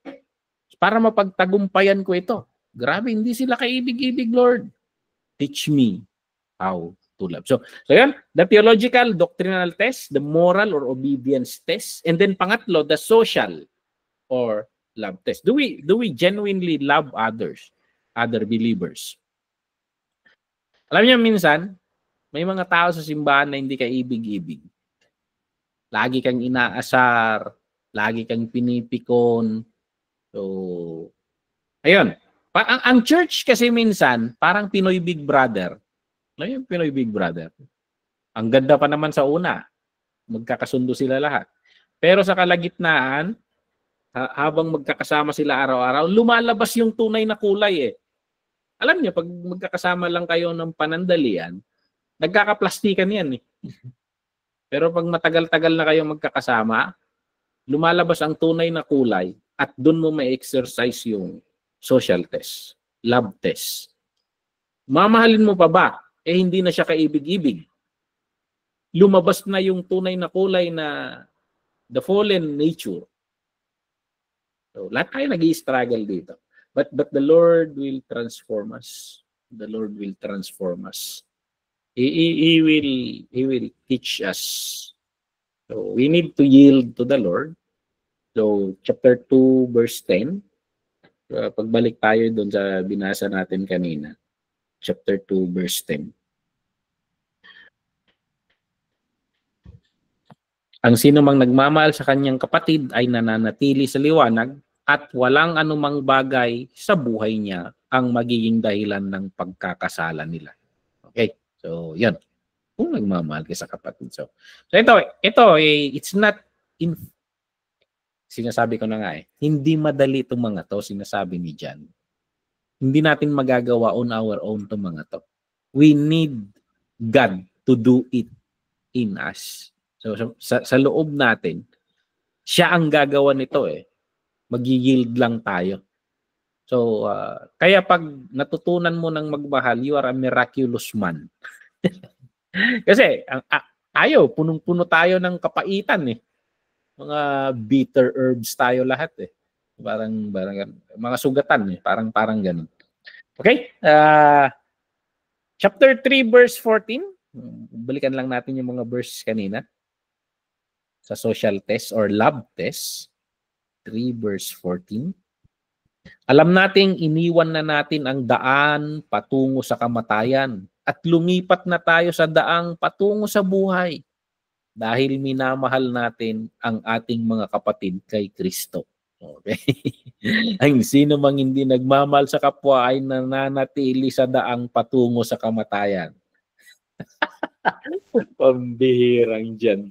para mapagtagumpayan ko ito. Grabe, hindi sila kaibig-ibig, Lord. Teach me how to love. So yan, the theological, doctrinal test, the moral or obedience test, and then pangatlo, the social or love test. Do we genuinely love others, other believers? Alam niyo, minsan, may mga tao sa simbahan na hindi ka ibig-ibig. Lagi kang inaasar, lagi kang pinipikon. So, ayun. Ang church kasi minsan, parang Pinoy Big Brother. Ano yung Pinoy Big Brother? Ang ganda pa naman sa una. Magkakasundo sila lahat. Pero sa kalagitnaan, habang magkakasama sila araw-araw, lumalabas yung tunay na kulay eh. Alam niyo, pag magkakasama lang kayo ng panandalian, nagkakaplastikan yan eh. Pero pag matagal-tagal na kayo magkakasama, lumalabas ang tunay na kulay at doon mo may exercise yung social test, love test. Mamahalin mo pa ba? Eh hindi na siya kaibig-ibig. Lumabas na yung tunay na kulay na the fallen nature. So, lahat tayo nag-i-struggle dito. But the Lord will transform us. The Lord will transform us. He will teach us. So we need to yield to the Lord. So chapter 2 verse 10. Pagbalik tayo doon sa binasa natin kanina. Chapter 2 verse 10. Ang sino mang nagmamahal sa kanyang kapatid ay nananatili sa liwanag at walang anumang bagay sa buhay niya ang magiging dahilan ng pagkakasala nila. Okay? So, yan. Kung nagmamahal ka sa kapatid. So ito it's not sinasabi ko na nga eh, hindi madali itong mga to, sinasabi ni John. Hindi natin magagawa on our own itong mga to. We need God to do it in us. So sa loob natin, siya ang gagawa nito eh. Mag-yield lang tayo. So, kaya pag natutunan mo ng magmahal, you are a miraculous man. Kasi, tayo, punong-puno tayo ng kapaitan eh. Mga bitter herbs tayo lahat eh. Parang mga sugatan eh. Parang ganun. Okay? Chapter 3, verse 14. Balikan lang natin yung mga verse kanina. Sa social test or love test. 3 verse 14. Alam nating iniwan na natin ang daan patungo sa kamatayan at lumipat na tayo sa daang patungo sa buhay dahil minamahal natin ang ating mga kapatid kay Kristo. Okay? Ang sino mang hindi nagmamahal sa kapwa ay nananatili sa daang patungo sa kamatayan. Pambihirang dyan.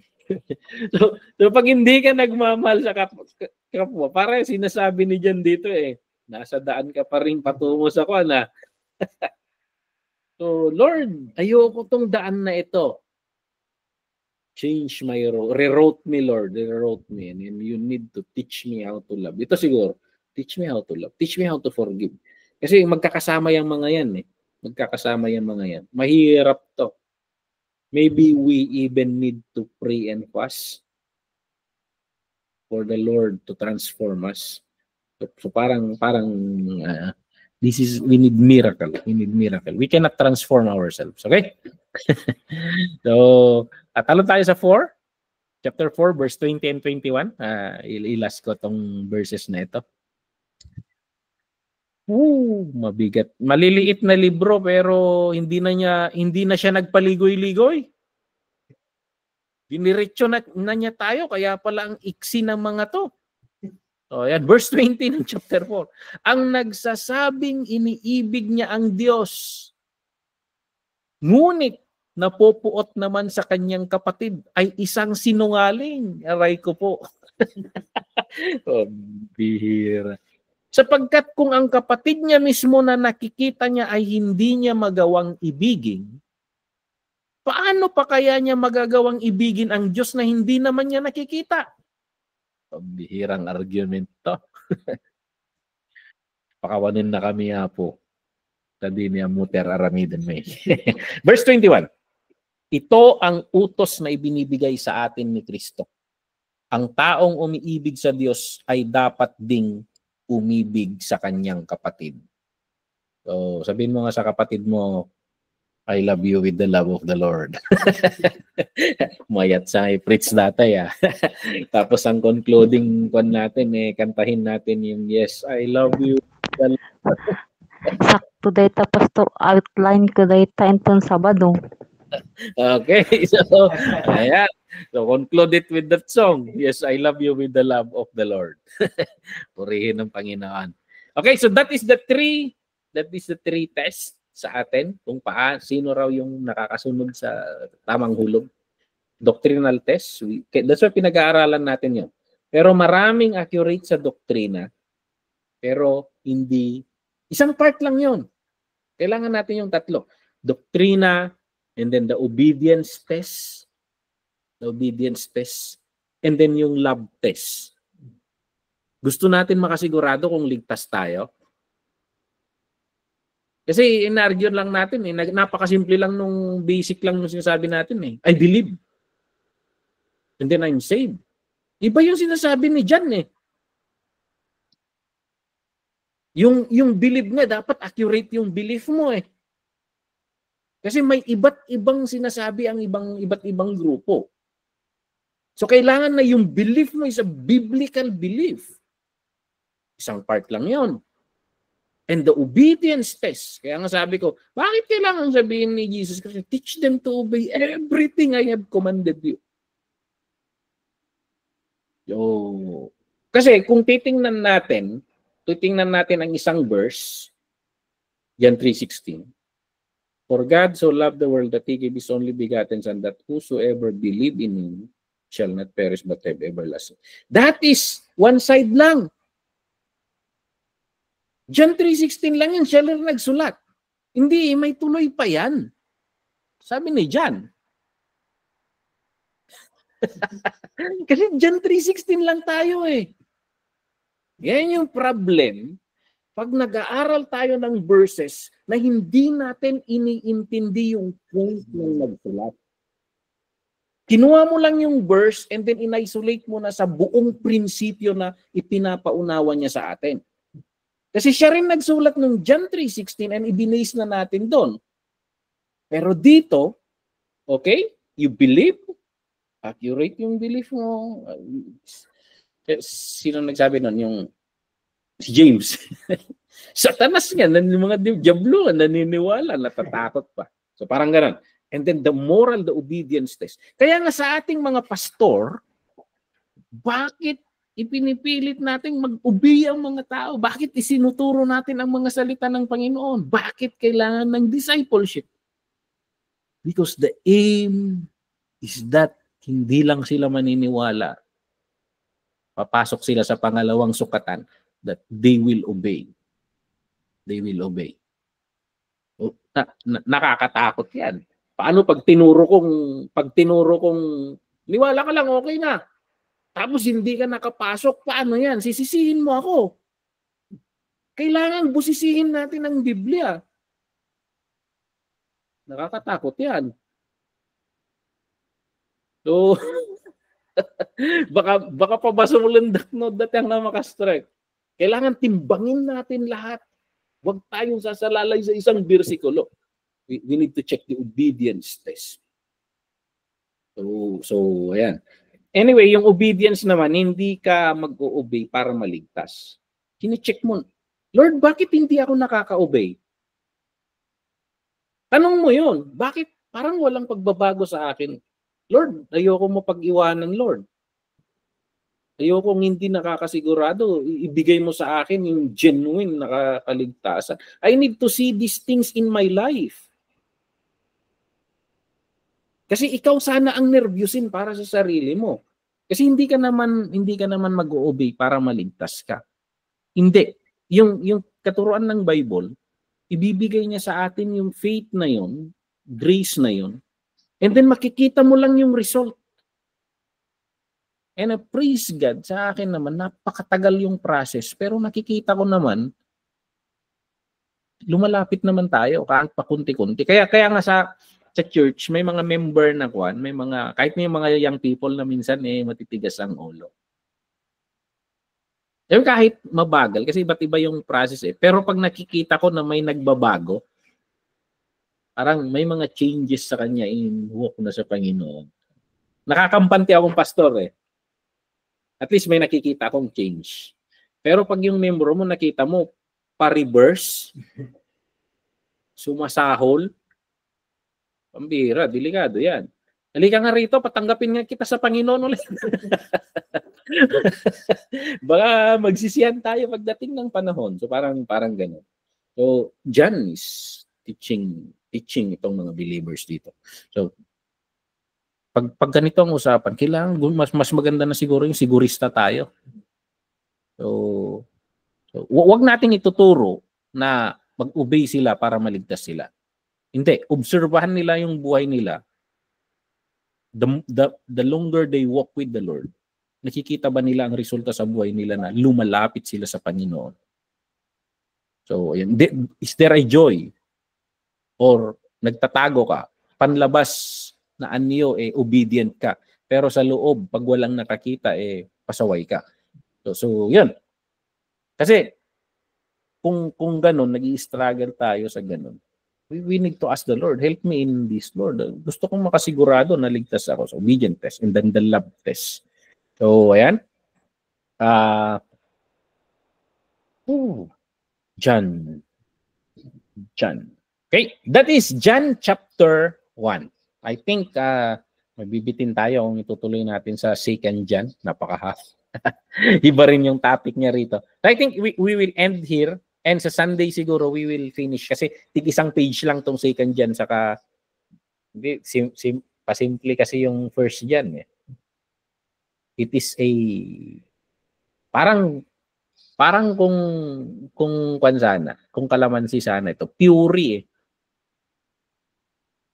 So pag hindi ka nagmamahal sa kapwa, para sinasabi ni Jan dito eh, nasa daan ka pa rin patungo sa kwana. So Lord, ayoko tong daan na ito. Change my road. Rewrote me, Lord. Rewrote me. And you need to teach me how to love. Ito siguro, teach me how to love. Teach me how to forgive. Kasi magkakasama yung mga yan eh. Magkakasama yung mga yan. Mahirap to. Maybe we even need to pray and fast for the Lord to transform us. So parang we need miracle. We need miracle. We cannot transform ourselves. Okay? So, talon tayo sa 4. Chapter 4, verse 20 and 21. Ilas ko tong verses na ito. Mabigat. Maliliit na libro pero hindi na siya nagpaligoy-ligoy. Diniretso na niya tayo kaya pala ang iksi ng mga to. So, yan, verse 20 ng chapter 4. Ang nagsasabing iniibig niya ang Diyos, ngunit napupuot naman sa kanyang kapatid ay isang sinungaling. Aray ko po. Oh, bihira. Sapagkat kung ang kapatid niya mismo na nakikita niya ay hindi niya magawang ibigin, paano pa kaya niya magagawang ibigin ang Diyos na hindi naman niya nakikita? Pambihirang argument to. Pakawanin na kami po. Tadi niya muter aramiden may. Verse 21. Ito ang utos na ibinibigay sa atin ni Kristo. Ang taong umiibig sa Diyos ay dapat ding umibig sa kanyang kapatid. So, sabihin mo nga sa kapatid mo, I love you with the love of the Lord. Mayat sa preach datay Tapos ang concluding one natin, kantahin natin yung yes, I love you. Sakto data pastor outline ko data intong Sabado. Okay, so ayan. So conclude it with that song. Yes, I love you with the love of the Lord. Purihin ng Panginoon. Okay, so that is the three tests sa atin kung sino raw yung nakakasunod sa tamang hulog. Doctrinal test. That's why pinag-aaralan natin yun. Pero maraming accurate sa doktrina. Pero hindi. Isang part lang yun. Kailangan natin yung tatlo. Doktrina, and then the obedience test. The obedience test. And then yung love test. Gusto natin makasigurado kung ligtas tayo. Kasi in-argue lang natin napakasimple lang nung basic lang nung sinasabi natin I believe. And then I'm saved. Iba yung sinasabi ni John Yung believe nga dapat accurate yung belief mo Kasi may iba't ibang sinasabi ang iba't ibang grupo. So kailangan na yung belief mo is a biblical belief. Isang part lang 'yon. And the obedience test. Kaya nga sabi ko, bakit kailangan sabihin ni Jesus Christ, teach them to obey everything I have commanded you. So, kasi kung titingnan natin ang isang verse, John 3:16. For God so loved the world that He gave His only begotten Son, that whosoever believe in Him shall not perish but have everlasting. That is one side lang. John 3:16 lang yan, siya lang nagsulat. Hindi, may tuloy pa yan. Sabi ni John. Kasi John 3:16 lang tayo Yan yung problem pag nag-aaral tayo ng verses na hindi natin iniintindi yung point ng nagsulat. Kinuha mo lang yung verse and then in-isolate mo na sa buong prinsipyo na ipinapaunawa niya sa atin. Kasi siya rin nagsulat ng John 3:16 and ibinase na natin doon. Pero dito, okay, you believe, accurate yung belief mo. Sino nagsabi nun? Yung si James. Satanas nga, yung mga diablo, naniniwala, natatakot pa. So parang ganun. And then the moral, the obedience test. Kaya nga sa ating mga pastor, bakit ipinipilit nating mag-obey ang mga tao? Bakit isinuturo natin ang mga salita ng Panginoon? Bakit kailangan ng discipleship? Because the aim is that hindi lang sila maniniwala. Papasok sila sa pangalawang sukatan that they will obey. They will obey. Nakakatakot yan. Paano pag tinuro kong niwala ka lang, okay na. Tapos hindi ka nakapasok, paano yan? Sisisihin mo ako. Kailangan busisihin natin ang Biblia. Nakakatakot yan. So, baka pa ba sumulandak no datang na makastrike. Kailangan timbangin natin lahat. Huwag tayong sasalalay sa isang bersikulo. We need to check the obedience test. So ayan. Anyway, yung obedience naman, hindi ka mag-o-obey para maligtas. Kine-check mo, Lord, bakit hindi ako nakaka-obey? Tanong mo yun, bakit parang walang pagbabago sa akin? Lord, ayoko mo pag-iwanan, Lord. Ayoko hindi nakakasigurado, ibigay mo sa akin yung genuine nakakaligtasan. I need to see these things in my life. Kasi ikaw sana ang nervyusin para sa sarili mo. Kasi hindi ka naman mag-o-obey para maligtas ka. Hindi. yung katuruan ng Bible, ibibigay niya sa atin yung faith na yun, grace na yun, and then makikita mo lang yung result. And praise God, sa akin naman, napakatagal yung process, pero nakikita ko naman, lumalapit naman tayo kahit pakunti-kunti. Kaya nga sa church, may mga member na kwan, may mga, kahit may mga young people na minsan matitigas ang ulo. Yung kahit mabagal, kasi iba't iba yung process Pero pag nakikita ko na may nagbabago, parang may mga changes sa kanya in walk na sa Panginoon. Nakakampante akong pastor At least may nakikita akong change. Pero pag yung membro mo, nakita mo, pa-reverse, sumasahol, pambira, delikado yan. Halika nga rito, patanggapin nga kita sa Panginoon ulit. Baka magsisiyan tayo pagdating ng panahon. So parang gano'n. So John is teaching itong mga believers dito. So pag ganito ang usapan, kailangan mas maganda na siguro yung sigurista tayo. So wag nating ituturo na mag-obey sila para maligtas sila. Hindi, obserbahan nila yung buhay nila. The longer they walk with the Lord, nakikita ba nila ang resulta sa buhay nila na lumalapit sila sa Panginoon? So, ayan. Is there a joy? Or nagtatago ka? Panlabas na anyo, obedient ka. Pero sa loob, pag walang nakakita, pasaway ka. So yun. Kasi, kung ganun, nag-i-struggle tayo sa ganun, we need to ask the Lord, help me in this, Lord. Gusto kong makasigurado na ligtas ako sa obedient test and then the love test. So, ayan. John. Okay, that is John chapter 1. I think mabibitin tayo kung itutuloy natin sa 2 John. Napaka-half. Iba rin yung topic niya rito. So I think we will end here. And sa Sunday siguro we will finish kasi tig-isang page lang tong 2 John saka pasimple kasi yung 1 John It is a parang kung kung kalamansi sana ito, puree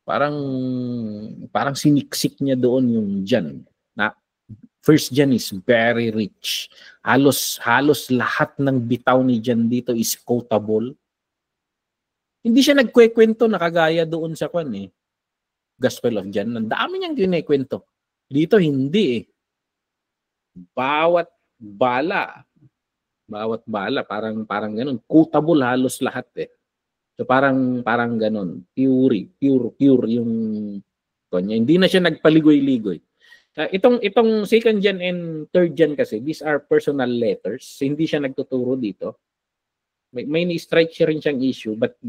Parang siniksik niya doon yung John. Na 1 John is very rich. Halos lahat ng bitaw ni John dito is quotable. Hindi siya nagkwekwento na kagaya doon sa Gospel of John. Ang dami niyang kinikwento. Dito hindi Bawat bala parang ganun. Quotable halos lahat So parang ganun. Pure yung kanya. Hindi na siya nagpaligoy-ligoy. Itong 2 John and 3 John kasi, these are personal letters. Hindi siya nagtuturo dito. May ni-strike siya rin siyang issue, but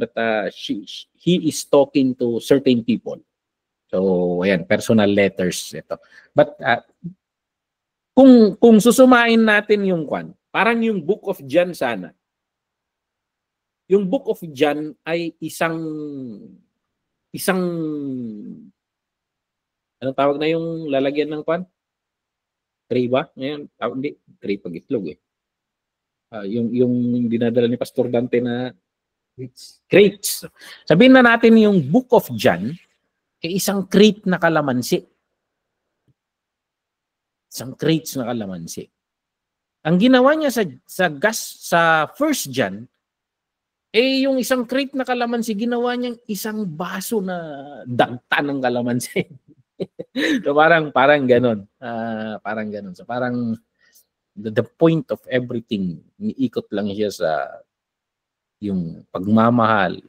he is talking to certain people. So, ayan, personal letters ito. But kung susumain natin yung parang yung Book of John sana. Yung Book of John ay isang anong tawag na yung lalagyan ng tray ba? Ngayon, hindi, tray pag itlog yung dinadala ni Pastor Dante na crates. Sabihin na natin yung Book of John ay isang crate na kalamansi. Isang crates na kalamansi. Ang ginawa niya sa 1 John yung isang crate na kalamansi, ginawa niyang isang baso na dagta ng kalamansi. So parang ganun. Parang ganun. So parang the point of everything, niikot lang siya sa yung pagmamahal.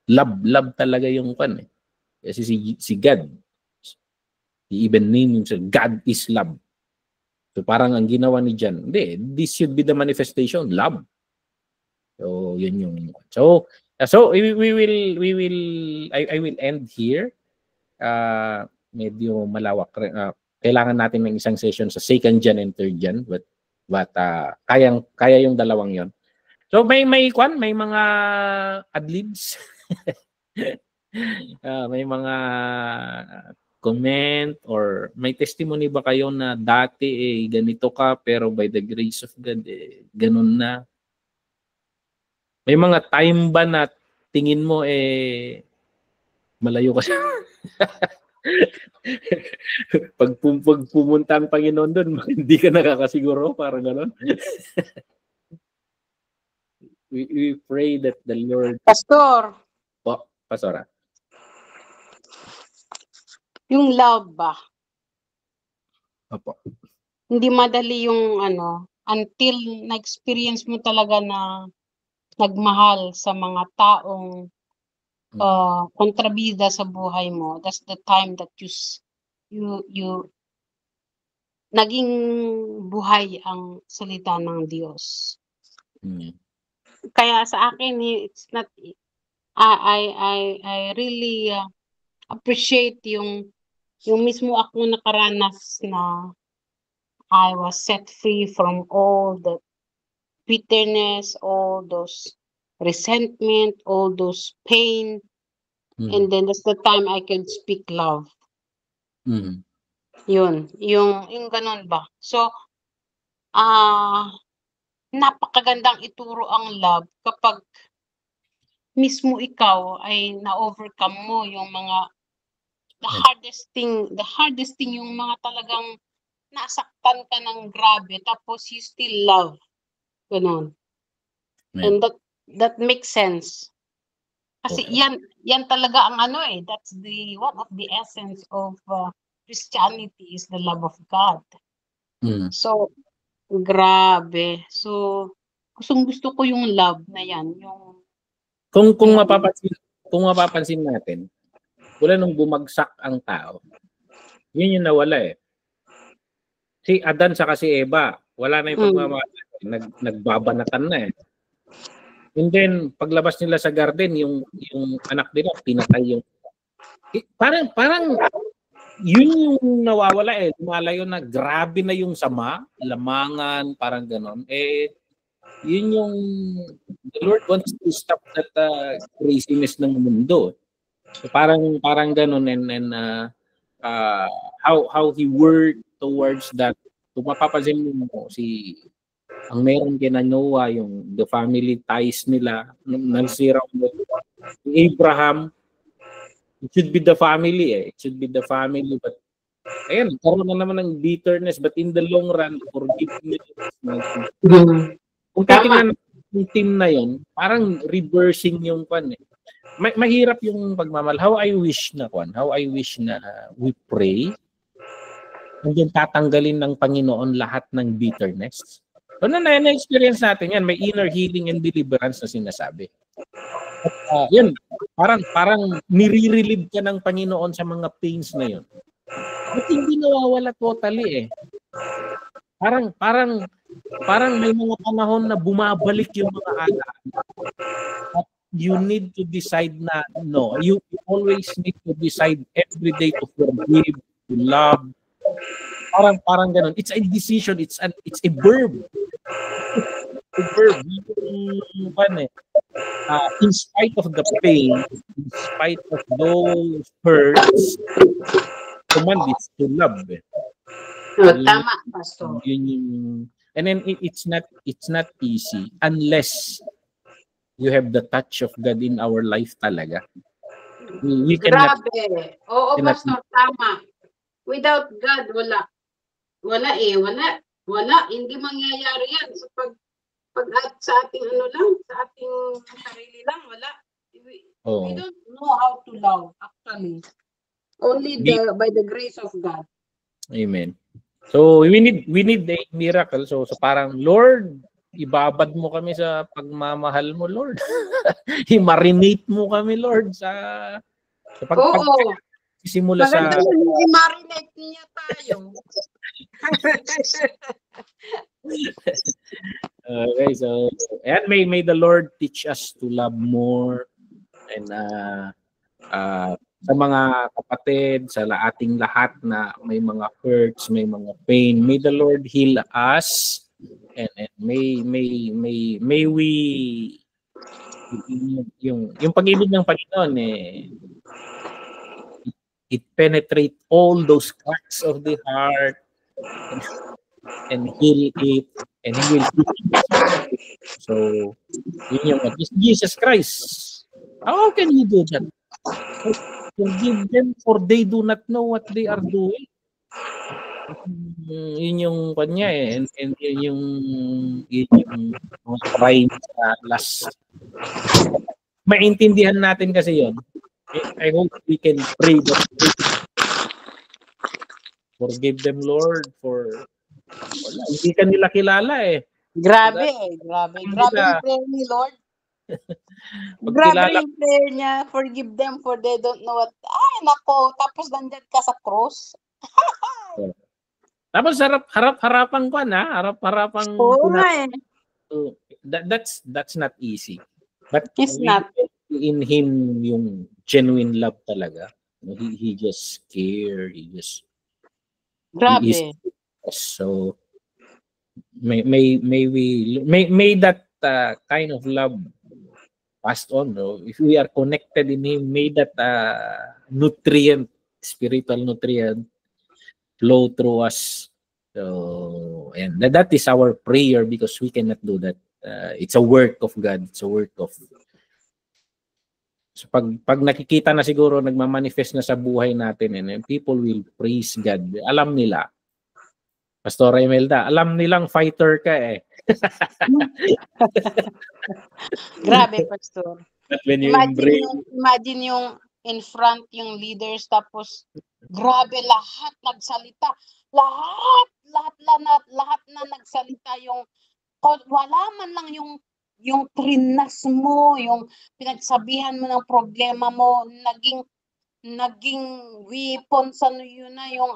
Love talaga yung Kasi si God, he even named himself, God is love. So parang ang ginawa ni John, this should be the manifestation, love. So yun yung so I will end here. Medyo malawak. Kailangan natin ng isang session sa 2 John and 3 John, but kaya yung dalawang yon. So may mga adlibs. May mga comment or may testimony ba kayo na dati ganito ka pero by the grace of God ganun na? May mga time ba na tingin mo malayo ka siya? pag pumunta ang Panginoon doon, hindi ka nakakasiguro, parang gano'n. we pray that the Lord... Pastor, Pastora. yung love ba? Opo. Hindi madali yung until na-experience mo talaga na nagmahal sa mga taong kontrabida sa buhay mo. That's the time that you naging buhay ang salita ng Diyos. Kaya sa akin, it's not, I really appreciate yung mismo ako nakaranas na I was set free from all the bitterness, all those resentment, all those pain, and then that's the time I can speak love. Yun, yung ganun ba? So, napakagandang ituro ang love kapag mismo ikaw ay na-overcome mo yung mga the hardest thing yung mga talagang nasaktan ka ng grabe tapos you still love. Ganun. And that makes sense. Kasi yan talaga ang that's the one of the essence of Christianity is the love of God. So grabe. So gusto ko yung love na yan, yung kung mapapansin natin, wala nung bumagsak ang tao. Yun yung nawala Si Adan saka si Eva, wala na yung pagmamahal. Nagbabanatan na And then paglabas nila sa garden, yung anak nila pinatay yung parang yun yung nawawala lumalayo na grabe na yung sama, lamangan, parang ganon. Yun yung the Lord wants to stop that craziness ng mundo. So parang ganon and how he worked towards that. Kung mapapansin mo ang meron kina Noah, yung the family ties nila, nagsira Abraham, it should be the family It should be the family, but ayan, karoon na naman ng bitterness, but in the long run, forgiveness. Kung titingnan yung team na yun, parang reversing yung mahirap yung pagmamahal. How I wish na we pray, and then tatanggalin ng Panginoon lahat ng bitterness. So na-experience natin yan, may inner healing and deliverance na sinasabi. At, yun, parang nire-relieve ka ng Panginoon sa mga pains na yun. But hindi nawawala totally Parang may mga panahon na bumabalik yung mga alaala. But you need to decide na no. You always need to decide every day to forgive, to love. Parang ganun. It's a decision. It's a verb. A verb. In spite of the pain, in spite of those hurts, command is to love. Tama, Pastor. And then it's not easy unless you have the touch of God in our life talaga. We cannot. Grabe. Oo, Pastor, tama. Without God, wala. Wala. Hindi mangyayari yan. So pag sa ating sa ating sarili lang, wala. We don't know how to love, actually. Only by the grace of God. Amen. So we need a miracle. So parang Lord, ibabad mo kami sa pagmamahal mo, Lord. I-marinate mo kami, Lord, sa simula sa i-marinate niya tayo. Okay, so and may the Lord teach us to love more, and sa mga kapatid, sa ating lahat na may mga hurts, may mga pain, may the Lord heal us, and may we yung pag-ibig ng Panginoon it penetrate all those cracks of the heart. and heal it, and He will teach us. So, yun yung Jesus Christ. How can you do that? Forgive them for they do not know what they are doing. Yun yung kanya and yun yung prime sa last. Maintindihan natin kasi yun. I hope we can pray that forgive them, Lord, for hindi ka nila kilala eh. Grabe yung prayer ni Lord. Grabe yung prayer niya, forgive them for they don't know what. Ay, nako, tapos nandyan ka sa cross. Tapos harap-harapan ko na, harap-harapan that's not easy. But it's not. In him yung genuine love talaga. He just care, he just grabe. So may that kind of love passed on, no? If we are connected in him, may that nutrient, spiritual nutrient flow through us. So, and that is our prayer because we cannot do that. It's a work of God. It's a work of. So pag nakikita na siguro nagmamanifest na sa buhay natin, and people will praise God. Alam nila. Pastor Imelda, alam nilang fighter ka eh. Grabe, Pastor. But when you imagine yung in front yung leaders tapos grabe lahat nagsalita. Lahat na nagsalita yung wala man lang yung trinas mo, yung pinagsabihan mo ng problema mo, naging weapon sa yun na yung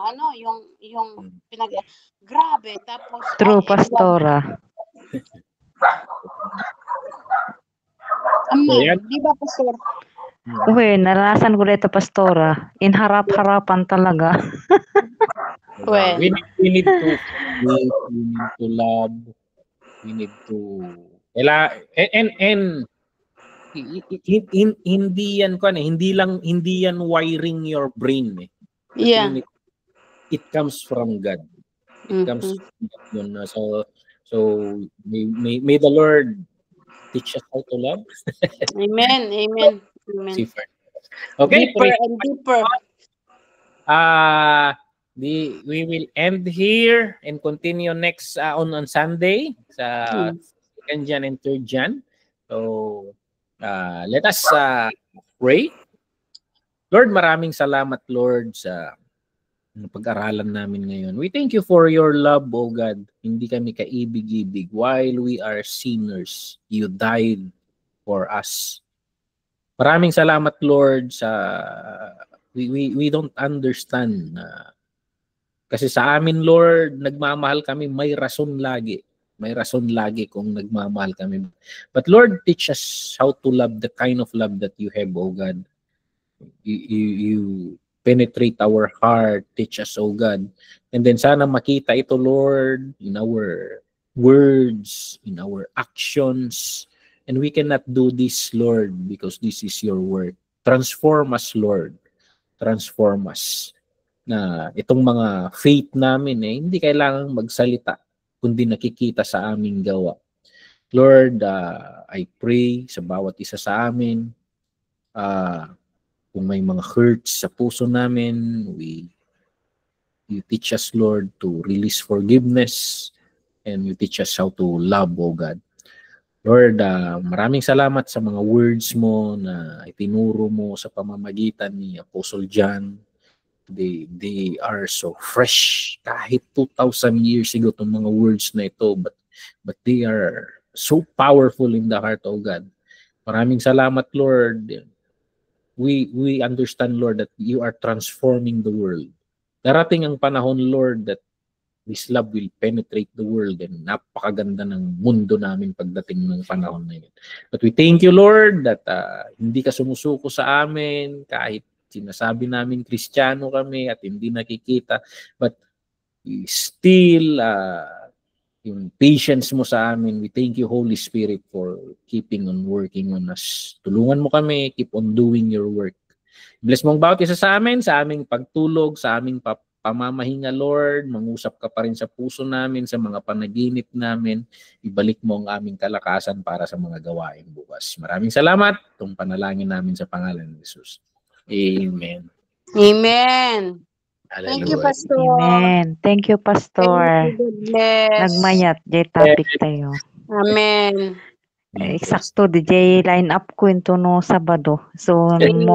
grabe tapos True, Pastora. Amen. Di ba, Pastor? Uy, naranasan ko dito, Pastora. In harap-harapan talaga. Well, we need to love. We need to and hindi yan wiring your brain eh. Yeah. It comes from God. It comes from God. So may the Lord teach us how to love. Amen. Okay. Deeper and deeper. We will end here and continue next on Sunday sa 2nd Jan and 3rd Jan. So let us pray. Lord, maraming salamat, Lord, sa pag-aralan namin ngayon. We thank you for your love, O God. Hindi kami kaibig-ibig. While we are sinners, you died for us. Maraming salamat, Lord, sa we don't understand. Kasi sa amin, Lord, nagmamahal kami, may rason lagi. May rason lagi kung nagmamahal kami. But Lord, teach us how to love the kind of love that you have, O God. You penetrate our heart, teach us, O God. And then sana makita ito, Lord, in our words, in our actions. And we cannot do this, Lord, because this is your work. Transform us, Lord. Transform us. Na itong mga faith namin hindi kailangang magsalita kundi nakikita sa aming gawa. Lord, I pray sa bawat isa sa amin, kung may mga hurts sa puso namin, you teach us, Lord, to release forgiveness, and you teach us how to love, O God. Lord, maraming salamat sa mga words mo na itinuro mo sa pamamagitan ni Apostle John. They are so fresh. Kahit 2,000 years ago itong mga words na ito, but they are so powerful in the heart of God. Maraming salamat, Lord. We understand, Lord, that you are transforming the world. Darating ang panahon, Lord, that this love will penetrate the world, and napakaganda ng mundo namin pagdating ng panahon na yun. But we thank you, Lord, that hindi ka sumusuko sa amin kahit sinasabi namin Kristiyano kami at hindi nakikita, but still yung patience mo sa amin. We thank you, Holy Spirit, for keeping on working on us. Tulungan mo kami, keep on doing your work. Bless mong bawat isa sa amin, sa aming pagtulog, sa aming pamamahinga, Lord. Mangusap ka pa rin sa puso namin, sa mga panaginip namin. Ibalik mo ang aming kalakasan para sa mga gawain bukas. Maraming salamat. Itong panalangin namin sa pangalan ni Jesus. Amen. Amen. Thank you, Hallelujah. Pastor. Amen. Thank you, Pastor. Thank you, God bless. Nagmayat, jay topic tayo. Amen. Eksakto, di jay line up ko ito no Sabado. So, Amen.